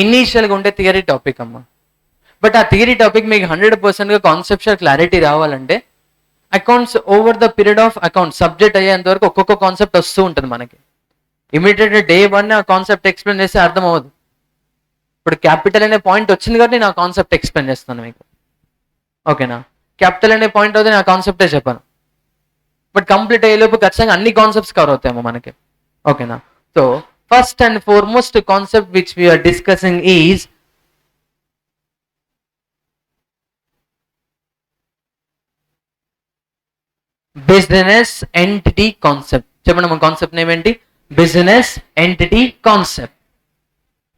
ఇనీషియల్గా ఉండే థియరీ టాపిక్ అమ్మ. బట్ ఆ థియరీ టాపిక్ మీకు 100%గా కాన్సెప్చువల్ క్లారిటీ రావాలంటే accounts over the period of account subject అయ్యేంత వరకు ఒక్కొక్క కాన్సెప్ట్ వస్తూ ఉంటుంది మనకి. ఇమీడియట్గా డే 1 ఆ కాన్సెప్ట్ ఎక్స్ప్లెయిన్ చేస్తే అర్థం అవ్వదు. ఇప్పుడు క్యాపిటల్ అనే పాయింట్ వచ్చింది కాబట్టి నేను ఆ కాన్సెప్ట్ ఎక్స్ప్లెయిన్ చేస్తాను మీకు. ఓకేనా, క్యాపిటల్ అనే పాయింట్ అవుతుంది, నేను ఆ కాన్సెప్టే చెప్పాను. బట్ కంప్లీట్ అయ్యేలోపు ఖచ్చితంగా అన్ని కాన్సెప్ట్స్ కవర్ అవుతాయేమో మనకి. ఓకేనా, so first and foremost concept which we are discussing is business entity concept. చెప్పండి మన కాన్సెప్ట్ నేమ్ ఏంటి? Business entity concept.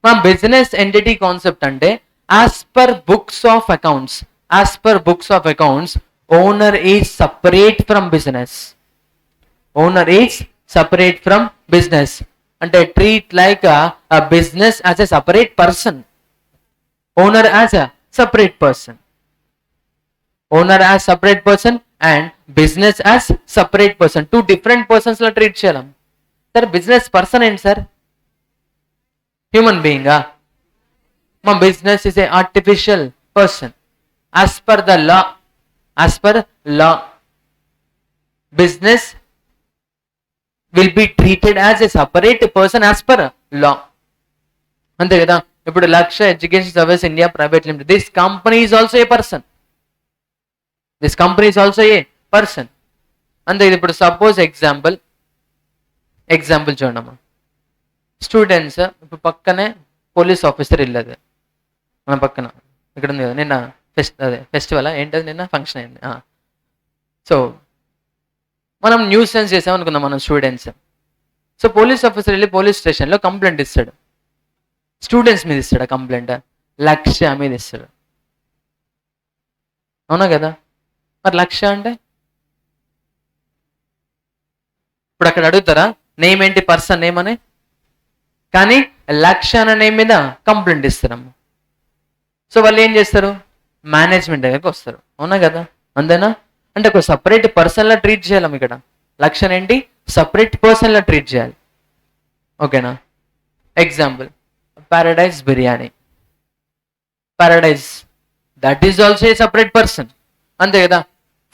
మా బిజినెస్ ఎంటిటీ కాన్సెప్ట్ అంటే as per books of accounts, as per books of accounts owner is separate from business. Owner is separate from business అంటే treat like a business as a separate person. Owner as a separate person. Owner as separate person and business as separate person. Two different persons la treat cheyalam. Sir, business person ఏంటి sir? Human బీయింగా? మా business is a artificial person. As per the law, as per law business will be treated as a separate person as per law. అంతే కదా. ఇప్పుడు లక్ష్య education service India private limited, this company is also a person. This company is also a person. అంతే. ఇప్పుడు suppose example చూడమ్మా. Students ఇప్పుడు పక్కనే police officer ఇల్లు, అది మన పక్కన ఇక్కడ ఉంది కదా. నిన్న ఫెస్టివల్ ఏంటది, నిన్న ఫంక్షన్ అయింది. సో మనం న్యూసెన్స్ చేసాం అనుకుందాం మనం స్టూడెంట్స్. సో పోలీస్ ఆఫీసర్ వెళ్ళి పోలీస్ స్టేషన్లో కంప్లైంట్ ఇస్తాడు. స్టూడెంట్స్ మీద ఇస్తాడు కంప్లైంట్? లక్ష్య మీద ఇస్తాడు, అవునా కదా. మరి లక్ష్య అంటే ఇప్పుడు అక్కడ అడుగుతారా నేమ్ ఏంటి, పర్సన్ నేమ్ అని? కానీ లక్ష్య అనే నేమ్ మీద కంప్లైంట్ ఇస్తారమ్మ. సో వాళ్ళు ఏం చేస్తారు? మేనేజ్మెంట్ దగ్గరికి వస్తారు, అవునా కదా, అంతేనా. అంటే ఒక సపరేట్ పర్సన్లా ట్రీట్ చేయాలి ఇక్కడ. లక్ష్యం ఏంటి? సపరేట్ పర్సన్లా ట్రీట్ చేయాలి. ఓకేనా. Example paradise biryani. Paradise that is also a separate person, అంతే కదా.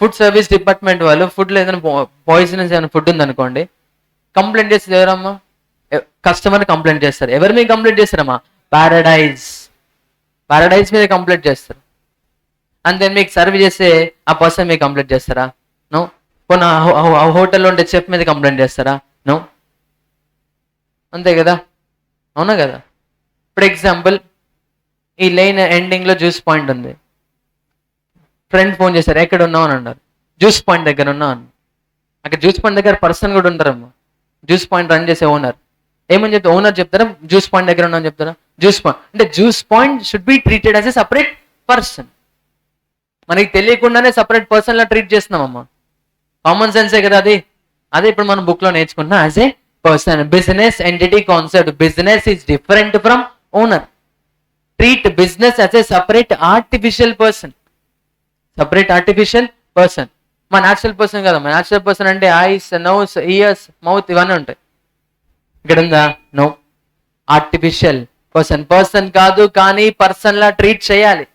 ఫుడ్ సర్వీస్ డిపార్ట్మెంట్ వాళ్ళు ఫుడ్లో ఏదైనా పాయిజనస్ ఏమైనా ఫుడ్ ఉందనుకోండి, కంప్లైంట్ చేసేది ఎవరమ్మా? కస్టమర్ కంప్లైంట్ చేస్తారు. ఎవరి మీద కంప్లైంట్ చేస్తారమ్మా? పారడైజ్ మీద కంప్లైంట్ చేస్తారు. అంతే. మీకు సర్వ్ చేస్తే ఆ పర్సన్ మీద కంప్లైంట్ చేస్తారా? నో. పోనీ హోటల్లో ఉండే చెఫ్ మీద కంప్లైంట్ చేస్తారా? నో. అంతే కదా, అవునా కదా. ఇప్పుడు ఎగ్జాంపుల్ ఈ లైన్ ఎండింగ్లో జ్యూస్ పాయింట్ ఉంది. ఫ్రెండ్ ఫోన్ చేశారు, ఎక్కడ ఉన్నావు అని అన్నారు. జ్యూస్ పాయింట్ దగ్గర ఉన్నావు అని. అక్కడ జ్యూస్ పాయింట్ దగ్గర పర్సన్ కూడా ఉంటారమ్మా. జ్యూస్ పాయింట్ రన్ చేసే ఓనర్ ఏమని చెప్తే, ఓనర్ చెప్తారా జ్యూస్ పాయింట్ దగ్గర ఉన్నా అని చెప్తారా? జ్యూస్ పాయింట్ అంటే juice point should be treated as a separate person. మనకి తెలియకుండానే సపరేట్ పర్సన్ లా ట్రీట్ చేస్తున్నామమ్మా. కామన్ సెన్సే కదా అది. అదే ఇప్పుడు మనం బుక్ లో నేర్చుకుంటున్నాం as a person. Business entity concept. Business is different from owner. Treat business as a separate artificial person. Separate artificial person. మా న్యాచురల్ పర్సన్ కదా. మా న్యాచురల్ పర్సన్ అంటే ఐస్, నోస్, ఇయర్స్, మౌత్ ఇవన్నీ ఉంటాయి. ఇక్కడ ఉందా? నో. Artificial person. పర్సన్ కాదు కానీ పర్సన్ లా ట్రీట్ చేయాలి.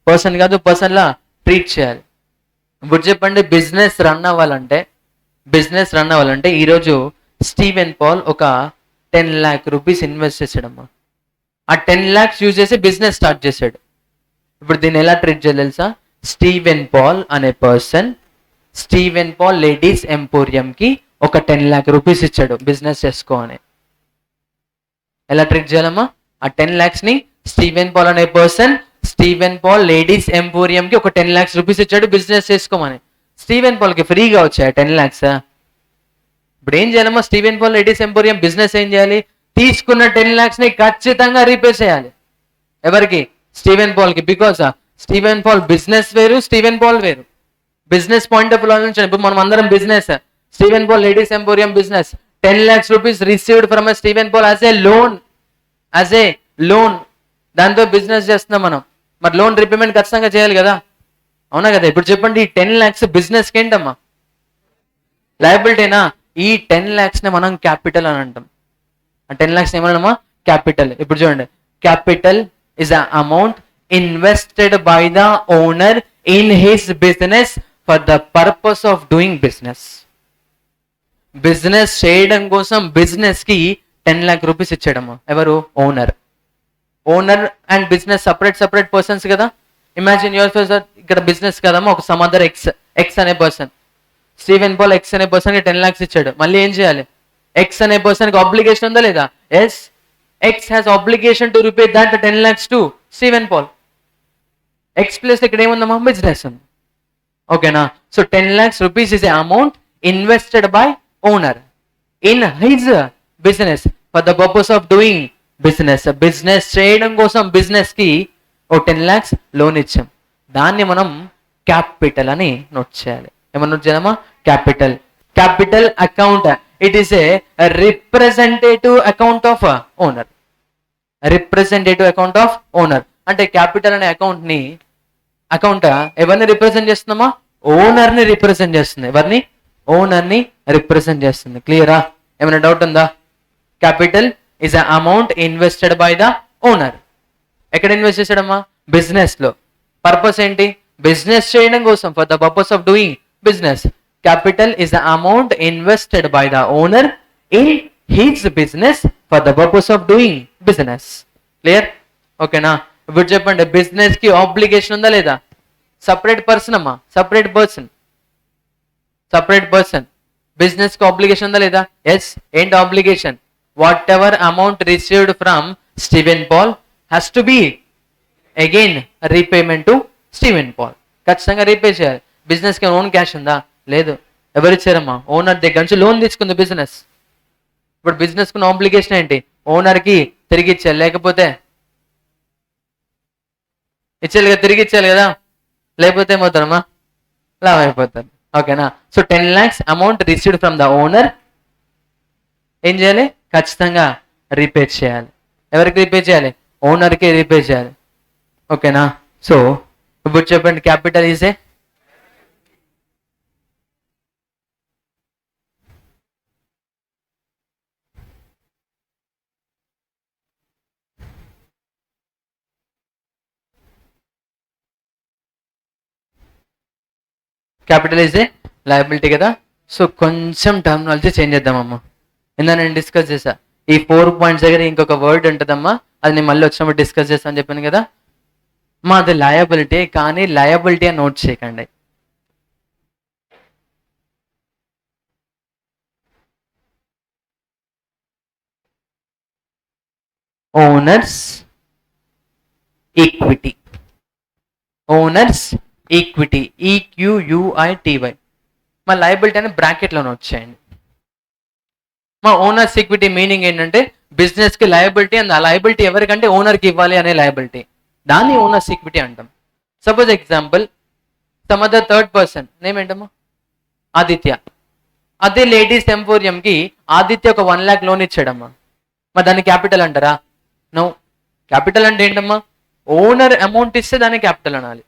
పర్సన్ కాదు పర్సన్ లా ట్రీట్ చేయాలి. ఇప్పుడు చెప్పండి, బిజినెస్ రన్ అవ్వాలంటే ఈరోజు స్టీవెన్ పాల్ ఒక 10 lakh రూపీస్ ఇన్వెస్ట్ చేశాడమ్మా. ఆ 10 lakhs యూజ్ చేసి బిజినెస్ స్టార్ట్ చేశాడు. ఇప్పుడు దీన్ని ఎలా ట్రీట్ చేయాలి తెలుసా? స్టీవెన్ పాల్ అనే పర్సన్ స్టీవెన్ పాల్ లేడీస్ ఎంపోరియంకి ఒక 10 lakh రూపీస్ ఇచ్చాడు బిజినెస్ చేసుకో అని. ఎలా ట్రీట్ చేయాలమ్మా? ఆ 10 lakhs ని స్టీవెన్ పాల్ అనే person Steven Paul ladies emporium కి ఒక 10 lakhs రూపీస్ ఇచ్చాడు బిజినెస్ చేసుకోమని. స్టీవెన్ పాల్ కి ఫ్రీగా వచ్చాయి 10 lakhs. ఇప్పుడు ఏం చేయాలమ్మా? Steven Paul ladies emporium business ఏం చేయాలి? తీసుకున్న 10 lakhs ని ఖచ్చితంగా రీపే చేయాలి. ఎవరికి? స్టీవెన్ పాల్ కి. బికాస్ స్టీవెన్ పాల్ బిజినెస్ వేరు, స్టీవెన్ పాల్ వేరు. బిజినెస్ పాయింట్ ఆఫ్ వ్యూ నుంచి ఇప్పుడు మనం అందరం business. Steven Paul ladies emporium business 10 lakhs rupees received from Steven Paul as a loan. As a loan దాంతో బిజినెస్ చేస్తున్నాం మనం. మరి లోన్ రీపేమెంట్ ఖచ్చితంగా చేయాలి కదా, అవునా కదా? ఇప్పుడు చెప్పండి, ఈ 10 lakhs బిజినెస్ కి ఏంటమ్మా? లయబిలిటీనా? ఈ 10 lakhs ని మనం క్యాపిటల్ అని అంటాం. ఆ 10 lakhs ఏమన్నామా? క్యాపిటల్. ఇప్పుడు చూడండి, capital is a amount invested by the owner in his business for the purpose of doing business. Business చేయడం కోసం బిజినెస్ కి 10 lakh రూపీస్ ఇచ్చాడమ్మా. ఎవరు? Owner. Owner and business separate persons కదా. ఇమాజిన్ యువర్ సెల్ఫ్, ఇక్కడ business కదమ్మా, ఒక some other X అనే person. Steven Paul X అనే పర్సన్ కి 10 lakhs ఇచ్చాడు. మళ్ళీ ఏం చేయాలి? ఎక్స్ అనే పర్సన్ కి ఆబ్లిగేషన్ ఉందా లేదా? Yes, X has obligation to repay that 10 lakhs to Steven Paul. X place ఇక్కడ ఏముందమ్మా? బిజినెస్ ఉంది. ఓకేనా? So 10 lakhs rupees is a amount invested by owner in his business for the purpose of doing business. Business చేయడం కోసం business కి ఓ 10 lakhs loan ఇచ్చాం. దాన్ని మనం క్యాపిటల్ అని నోట్ చేయాలి. ఏమన్నా నోట్ చేయాలమ్మా? Capital. Capital account, it is a representative account of owner. Representative account of owner అంటే క్యాపిటల్ అనే అకౌంట్ ఎవరిని రిప్రజెంట్ చేస్తుందమ్మా? ఓనర్ ని రిప్రజెంట్ చేస్తుంది. ఎవరిని? ఓనర్ ని రిప్రజెంట్ చేస్తుంది. క్లియరా? ఏమైనా డౌట్ ఉందా? Capital is a amount invested by the owner. ఎక్కడ ఇన్వెస్ట్ చేశాడమ్మా? బిజినెస్ లో. పర్పస్ ఏంటి? బిజినెస్ చేయడం కోసం, for the purpose of doing business. Capital is the amount invested by the owner in his business for the purpose of doing business. Clear? ఓకేనా? ఇప్పుడు చెప్పండి, business కి obligation ఉందా లేదా? సపరేట్ పర్సన్ అమ్మా, సపరేట్ పర్సన్. బిజినెస్ కి obligation ఉందా లేదా? ఎస్. ఏంటి obligation? What ever amount received from Steven Paul has to be again repayment to Steven Paul. ఖచ్చితంగా రీపే చేయాలి. బిజినెస్ కి ఓన్ క్యాష్ ఉందా? లేదు. ఎవరు ఇచ్చారమ్మా? ఓనర్ దగ్గర నుంచి లోన్ తీసుకుంది బిజినెస్. ఇప్పుడు బిజినెస్ కున్న ఆబ్లిగేషన్ ఏంటి? ఓనర్ కి తిరిగి ఇచ్చేయాలి, లేకపోతే ఇచ్చేయాలి కదా, తిరిగి ఇచ్చేయాలి కదా, లేకపోతే ఏమవుతారమ్మా? లావ్ అయిపోతారు. ఓకేనా? So 10 lakhs amount received from the owner ఏం చేయాలి? ఖచ్చితంగా రీపే చేయాలి. ఎవరికి రీపే చేయాలి? ఓనర్కి రీపే చేయాలి. ఓకేనా? సో ఇప్పుడు చెప్పండి, క్యాపిటల్ ఈజ్ ఏ లయబిలిటీ కదా. సో కొంచెం టర్మినాలజీ చేంజ్ చేద్దామమ్మా. ఇందా నేను డిస్కస్ చేశా, ఈ 4 points దగ్గర ఇంకొక వర్డ్ ఉంటుందమ్మా, అది నేను మళ్ళీ వచ్చినప్పుడు డిస్కస్ చేస్తాను చెప్పాను కదా. మాది లయబిలిటీ, కానీ లయబిలిటీ అని నోట్ చేయకండి. Owners equity. Owners equity, E Q U I T Y. మా లయబిలిటీ అని బ్రాకెట్లో నోట్ చేయండి. మా ఓనర్స్ ఈక్విటీ మీనింగ్ ఏంటంటే బిజినెస్ కి లయబిలిటీ, అండ్ ఆ లయబిలిటీ ఎవరికంటే ఓనర్కి ఇవ్వాలి అనే లయబిలిటీ. దాన్ని ఓనర్స్ ఈక్విటీ అంటాం. Suppose example, some other third person name ఏంటమ్మా? ఆదిత్య. అదే లేడీస్ ఎంపోరియం కి ఆదిత్య ఒక 1 lakh లోన్ ఇచ్చాడమ్మా. మరి దాన్ని క్యాపిటల్ అంటారా? నో. క్యాపిటల్ అంటే ఏంటమ్మా? ఓనర్ అమౌంట్ ఇస్తే దాన్ని క్యాపిటల్ అనాలి.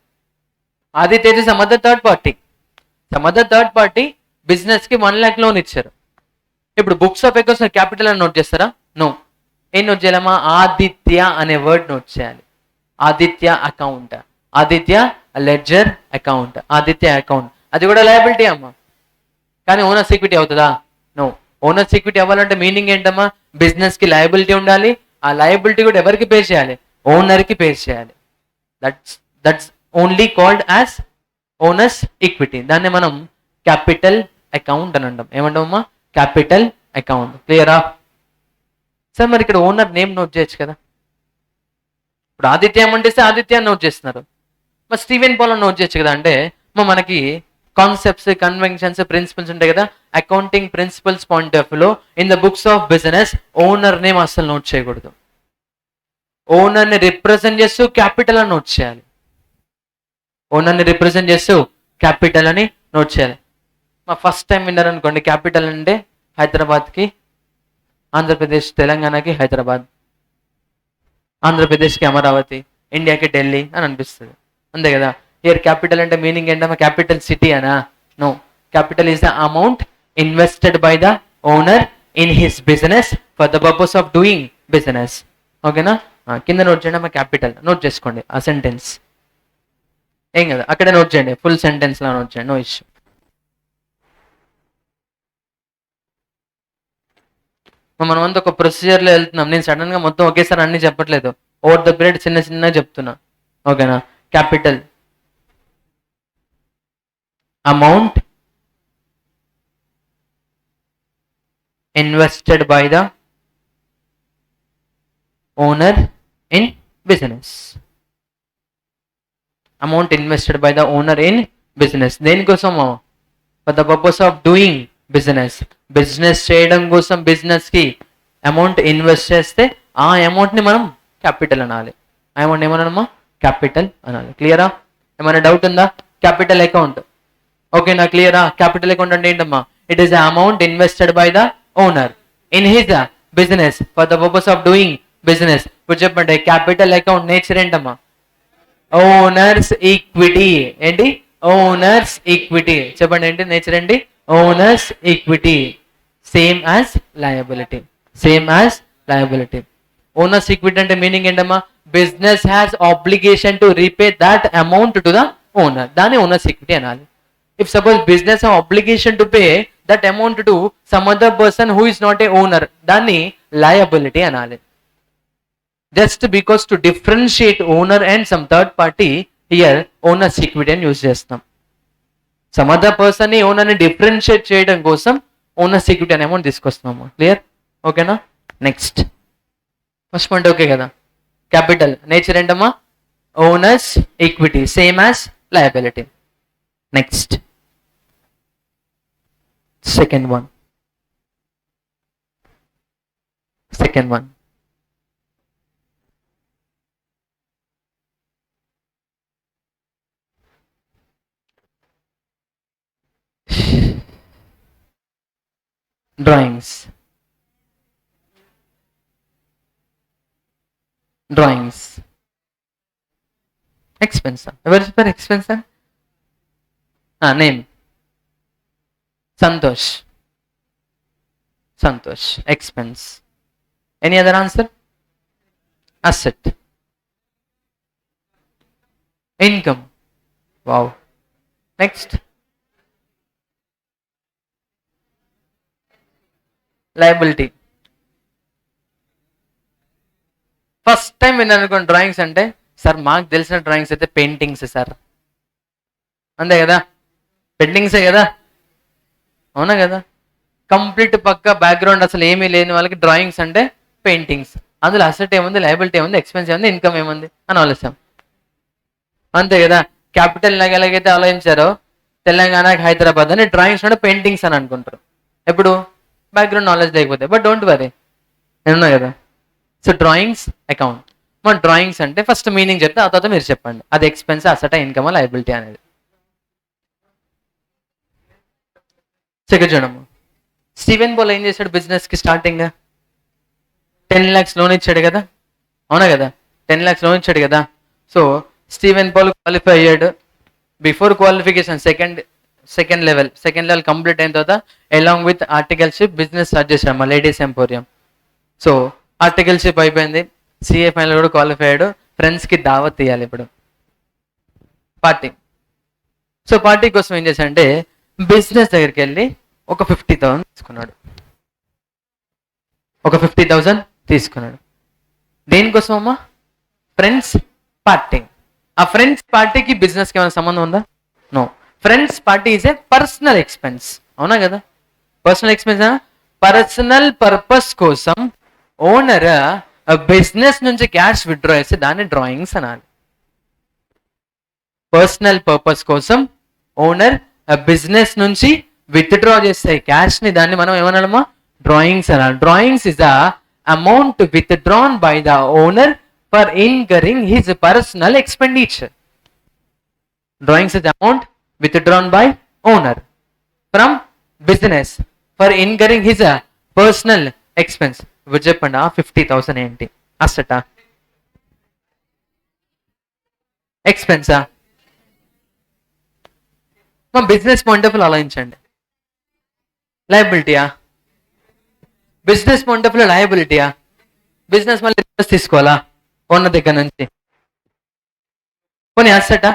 Aditya some other third party business కి 1 lakh లోన్ ఇచ్చారు. ఇప్పుడు బుక్స్ ఆఫ్ అకౌంట్స్ క్యాపిటల్ అని నోట్ చేస్తారా? నో. ఏం నోట్ చేయాలమ్మా? ఆదిత్య అనే వర్డ్ నోట్ చేయాలి. Aditya account, Aditya ledger account, Aditya account. అది కూడా లయబిలిటీ అమ్మా, కానీ ఓనర్స్ ఈక్విటీ అవుతుందా? నో. ఓనర్స్ ఈక్విటీ అవ్వాలంటే మీనింగ్ ఏంటమ్మా? బిజినెస్ కి లయబిలిటీ ఉండాలి, ఆ లయబిలిటీ కూడా ఎవరికి పే చేయాలి? ఓనర్ కి పే చేయాలి. That's only called as owners equity. దాన్ని మనం క్యాపిటల్ అకౌంట్ అని అంటాం. ఏమంటామమ్మా? Capital account. క్లియరా సార్? మరి ఇక్కడ ఓనర్ నేమ్ నోట్ చేయొచ్చు కదా. ఇప్పుడు ఆదిత్య ఏమంటే ఆదిత్య నోట్ చేస్తున్నారు, మరి స్టీవెన్ పాల్ నోట్ చేయొచ్చు కదా. అంటే మనకి కాన్సెప్ట్స్, కన్వెన్షన్స్, ప్రిన్సిపల్స్ ఉంటాయి కదా. అకౌంటింగ్ ప్రిన్సిపల్స్ పాయింట్ ఆఫ్ వ్యూలో in the books of business owner name అస్సలు నోట్ చేయకూడదు. ఓనర్ని రిప్రజెంట్ చేస్తూ క్యాపిటల్ అని నోట్ చేయాలి. ఓనర్ని రిప్రజెంట్ చేస్తూ క్యాపిటల్ అని నోట్ చేయాలి. మా ఫస్ట్ టైం విన్నారు అనుకోండి, క్యాపిటల్ అంటే హైదరాబాద్కి ఆంధ్రప్రదేశ్, తెలంగాణకి హైదరాబాద్, ఆంధ్రప్రదేశ్కి అమరావతి, ఇండియాకి ఢిల్లీ అని అనిపిస్తుంది, అంతే కదా. హియర్ క్యాపిటల్ అంటే మీనింగ్ ఏంటమ్మా? క్యాపిటల్ సిటీ అనా? No. Capital is the amount invested by the owner in his business for the purpose of doing business. ఓకేనా? కింద నోట్ చేయండి అమ్మా, క్యాపిటల్ నోట్ చేసుకోండి. ఆ సెంటెన్స్ ఏం కదా, అక్కడే నోట్ చేయండి, ఫుల్ సెంటెన్స్ లా నోట్ చేయండి, నో ఇష్యూ. మనం అంతా ఒక ప్రొసీజర్లో వెళ్తున్నాం. నేను సడన్ గా మొత్తం ఒకేసారి అన్ని చెప్పట్లేదు, ఓవర్ ద పీరియడ్ చిన్న చిన్న చెప్తున్నా. ఓకేనా? Capital amount invested by the owner in business. Amount invested by the owner in business. దేనికోసం? For the purpose of doing business. Business చేయడం కోసం బిజినెస్ కి అమౌంట్ ఇన్వెస్ట్ చేస్తే ఆ అమౌంట్ ని మనం క్యాపిటల్ అనాలి. ఆ అమౌంట్ ఏమన్నామా? క్యాపిటల్ అనాలి. క్లియరా? ఏమైనా డౌట్ ఉందా? క్యాపిటల్ అకౌంట్ ఓకేనా? క్లియరా? క్యాపిటల్ అకౌంట్ అంటే ఏంటమ్మా? It is the amount invested by the owner in his business for the purpose of doing business. ఇప్పుడు చెప్పండి, క్యాపిటల్ అకౌంట్ నేచర్ ఏంటమ్మా? Owners equity. ఏంటి? Owners equity. చెప్పండి ఏంటి నేచర్? ఏంటి? Owners equity. Same as liability. Same as liability. Owners equity అంటే meaning ఏంటమ్మా? Business has obligation to repay that amount to the owner. దాన్ని ఓనర్స్ ఈక్విటీ అనాలి. If suppose business have obligation to pay that amount to some other person who is not a owner, దాన్ని liability అనాలి. Just because to differentiate owner and some third party, here owners equity అని use చేస్తాం. Some other person ని, owner ని differentiate చేయడం కోసం owners equity అనే amount తీసుకొస్తున్నాము. Clear? ఓకేనా? నెక్స్ట్ ఫస్ట్ పాయింట్ ఓకే కదా. క్యాపిటల్ నేచర్ ఏంటమ్మా? Owners equity, same as liability. Next second one. Drawings. Expense. ఎవరు చెప్పారు expense? Name Santosh. Expense. Any other answer? Asset. Income. Wow. Next liability. First time విన్నాను అనుకోండి drawings అంటే, sir మాకు తెలిసిన drawings అయితే పెయింటింగ్స్ సార్, అంతే కదా, పెయింటింగ్సే కదా, అవునా కదా. కంప్లీట్ పక్క బ్యాక్గ్రౌండ్ అసలు ఏమీ లేని వాళ్ళకి డ్రాయింగ్స్ అంటే పెయింటింగ్స్. అందులో అసెట్ ఏముంది, లయబిలిటీ ఏముంది, ఎక్స్పెన్స్ ఏముంది, ఇన్కమ్ ఏముంది అని ఆలోచిస్తాం, అంతే కదా. క్యాపిటల్ ఎలాగైతే ఆలోచించారో తెలంగాణకి హైదరాబాద్ అని డ్రాయింగ్స్ అంటే పెయింటింగ్స్ అని అనుకుంటారు. ఎప్పుడు? బ్యాక్గ్రౌండ్ నాలెడ్జ్ లేకపోతే. బట్ డోంట్ వరీ, నేనున్నా కదా. So drawings account. మన డ్రాయింగ్స్ అంటే ఫస్ట్ మీనింగ్ చెప్తే ఆ తర్వాత మీరు చెప్పండి, అది ఎక్స్పెన్స్, అసెట్, ఇన్కమ్, లయబిలిటీ అనేది. సెకండ్ చూడము, స్టీవెన్ పాల్ ఏం చేశాడు బిజినెస్కి స్టార్టింగ్? 10 lakhs లోన్ ఇచ్చాడు కదా, అవునా కదా, 10 lakhs లోన్ ఇచ్చాడు కదా. సో స్టీవెన్ పాల్ క్వాలిఫై అయ్యాడు. Before qualification second level complete అయిన తర్వాత along with articleship business start చేశాడు, లేడీస్ ఎంపోరియం. సో ఆర్టికల్షిప్ అయిపోయింది, సిఏ ఫైనల్ కూడా క్వాలిఫై అయ్యాడు. ఫ్రెండ్స్కి దావత్ ఇవ్వాలి ఇప్పుడు, పార్టీ. సో పార్టీ కోసం ఏం చేశాడంటే బిజినెస్ దగ్గరికి వెళ్ళి ఒక 50,000 తీసుకున్నాడు. 50,000 దేనికోసం అమ్మా? Friends party. ఆ ఫ్రెండ్స్ పార్టీకి బిజినెస్కి ఏమైనా సంబంధం ఉందా? No. Friends party is a personal expense, అవునా కదా. పర్సనల్ ఎక్స్పెన్స్, పర్సనల్ పర్పస్ కోసం ఓనర్ బిజినెస్ నుంచి క్యాష్ విత్డ్రా చేస్తే దాన్ని డ్రాయింగ్స్ అనాలి. పర్సనల్ పర్పస్ కోసం ఓనర్ బిజినెస్ నుంచి విత్డ్రా చేస్తే క్యాష్ ని, దాన్ని మనం ఏమనాలమ్మా? డ్రాయింగ్స్ అనాలి. Drawings is the amount withdrawn by the owner for incurring his personal expenditure. Drawings is the amount withdrawn by owner from business for incurring his personal expense. ఇప్పుడు చెప్పండి, 50,000 ఏంటి? అసటా? ఎక్స్పెన్సా? మా బిజినెస్ పాయింట్ ఆఫ్ వ్యూ ఆలోచించండి. లయబిలిటీయా? Business point of view లయబిలిటీయా? Business మళ్ళీ reverse తీసుకోవాలా owner దగ్గర నుంచి? పోనీ అసటా?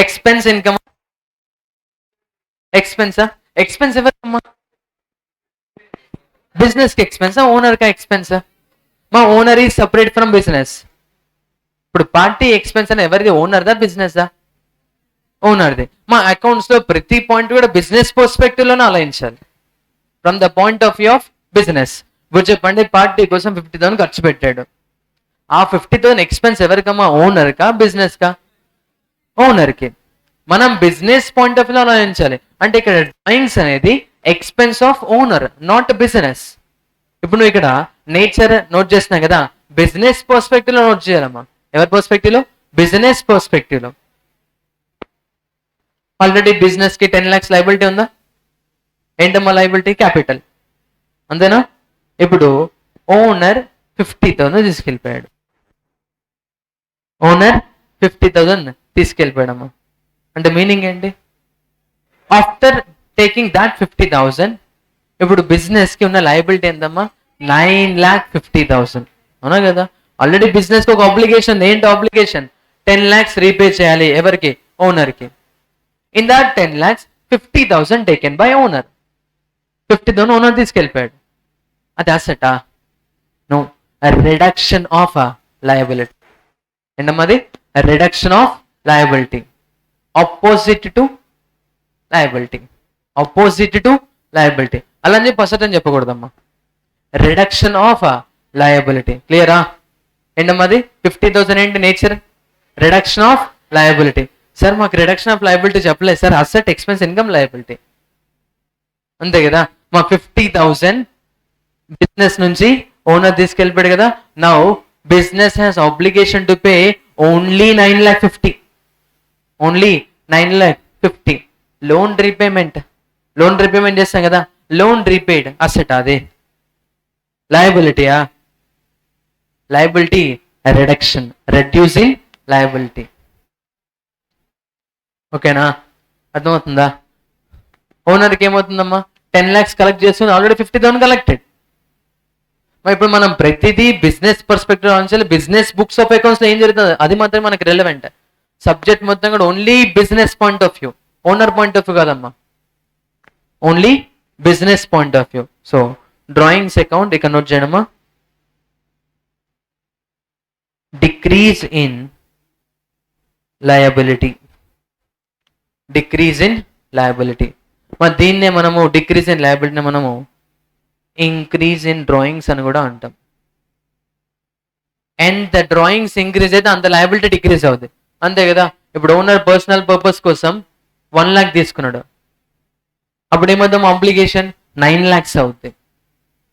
Expense income? ఎక్స్పెన్సా? ఎక్స్పెన్స్ ఎవరికమ్మా? బిజినెస్ కి ఎక్స్పెన్సా, ఓనర్ కా ఎక్స్పెన్సా? మా owner is separate from business. ఇప్పుడు పార్టీ ఎక్స్పెన్స్ అని ఎవరిది? ఓనర్దా బిజినెస్దా? ఓనర్ది. మా అకౌంట్స్ లో ప్రతి పాయింట్ కూడా బిజినెస్ పర్స్పెక్టివ్ లోనే ఆలోచించాలి, from the point of view of business. ఇప్పుడు చెప్పండి, పార్టీ కోసం 50,000 ఖర్చు పెట్టాడు. ఆ 50,000 ఎక్స్పెన్స్ ఎవరికమ్మా? ఓనర్ కా బిజినెస్ కా? ఓనర్ కి. మనం బిజినెస్ పాయింట్ ఆఫ్ వ్యూ ఆలోచించాలి. అంటే ఇక్కడ డ్రాయింగ్స్ అనేది expense of owner, not business. ఇప్పుడు నువ్వు ఇక్కడ నేచర్ నోట్ చేస్తున్నావు కదా, బిజినెస్ పర్స్పెక్టివ్ లో నోట్ చేయాలమ్మా. ఎవరి పర్స్పెక్టివ్ లో? బిజినెస్ పర్స్పెక్టివ్ లో. ఆల్రెడీ బిజినెస్ కి 10 lakhs లైబిలిటీ ఉందా? ఏంటమ్మా లైబిలిటీ? క్యాపిటల్, అంతేనా? ఇప్పుడు ఓనర్ 50,000 తీసుకెళ్ళిపోయాడు. ఓనర్ 50,000 తీసుకెళ్ళిపోయాడమ్మా. అంటే మీనింగ్ ఏంటి? ఆఫ్టర్ టేకింగ్ దాట్ 50,000, ఇప్పుడు బిజినెస్ కి ఉన్న లయబిలిటీ ఎంతమ్మా? 9,50,000. అవునా కదా? ఆల్రెడీ బిజినెస్ కి ఒక ఆబ్లిగేషన్. ఏంటి ఆబ్లిగేషన్? 10 lakhs రీపే చేయాలి. ఎవరికి? ఓనర్ కి. In that 10 lakhs 50,000 taken by owner. 50,000 owner తీసుకెళ్ళిపోయాడు. అది అసెటా? No, reduction of liability. ఏంటమ్మది? Reduction of liability. Opposite to liability. Opposite to liability. అలా అని చెప్పి అసెట్ అని చెప్పకూడదమ్మా. Reduction of liability. క్లియరా? ఏంటమ్మది? 50,000 ఏంటి నేచర్? Reduction of liability. సార్ మాకు రిడక్షన్ ఆఫ్ లయబిలిటీ చెప్పలేదు sir. Asset, expense, income, liability, అంతే కదా? మా 50,000 బిజినెస్ నుంచి ఓనర్ తీసుకెళ్ళిపోయాడు కదా. Now business has obligation to pay only 9,50,000. Only 9,50,000. Loan repayment. Loan repayment చేస్తాం కదా, లోన్ రీపేడ్. అసెట్ అది? లయబిలిటీయా? Liability reduction, reducing liability. ఓకేనా? అర్థమవుతుందా? ఓనర్కి ఏమవుతుందమ్మా? 10 lakhs కలెక్ట్ చేస్తుంది, ఆల్రెడీ 50,000 కలెక్టెడ్. ఇప్పుడు మనం ప్రతిదీ బిజినెస్ పర్స్పెక్టివ్ ఆలోచించాలి. బిజినెస్ బుక్స్ ఆఫ్ అకౌంట్స్ లో ఏం జరుగుతుంది అది మాత్రం మనకి రెలవెంట్. సబ్జెక్ట్ మొత్తం కూడా only business point of view, owner point of view కాదమ్మా, only business point of view. So drawings account ఇక్కడ నోట్ చేయడమా. Decrease in liability. Decrease in liability. మరి దీన్నే మనము డిక్రీజ్ ఇన్ లయబిలిటీని మనము ఇంక్రీజ్ ఇన్ డ్రాయింగ్స్ అని కూడా అంటాం. అండ్ ద డ్రాయింగ్స్ ఇంక్రీజ్ అయితే అంత లయబిలిటీ డిక్రీజ్ అవుతుంది, అంతే కదా? ఇప్పుడు ఓనర్ పర్సనల్ పర్పస్ కోసం 1 lakh తీసుకున్నాడు, అప్పుడు ఏమవుతాం? ఆబ్లిగేషన్ 9 lakhs అవుతుంది.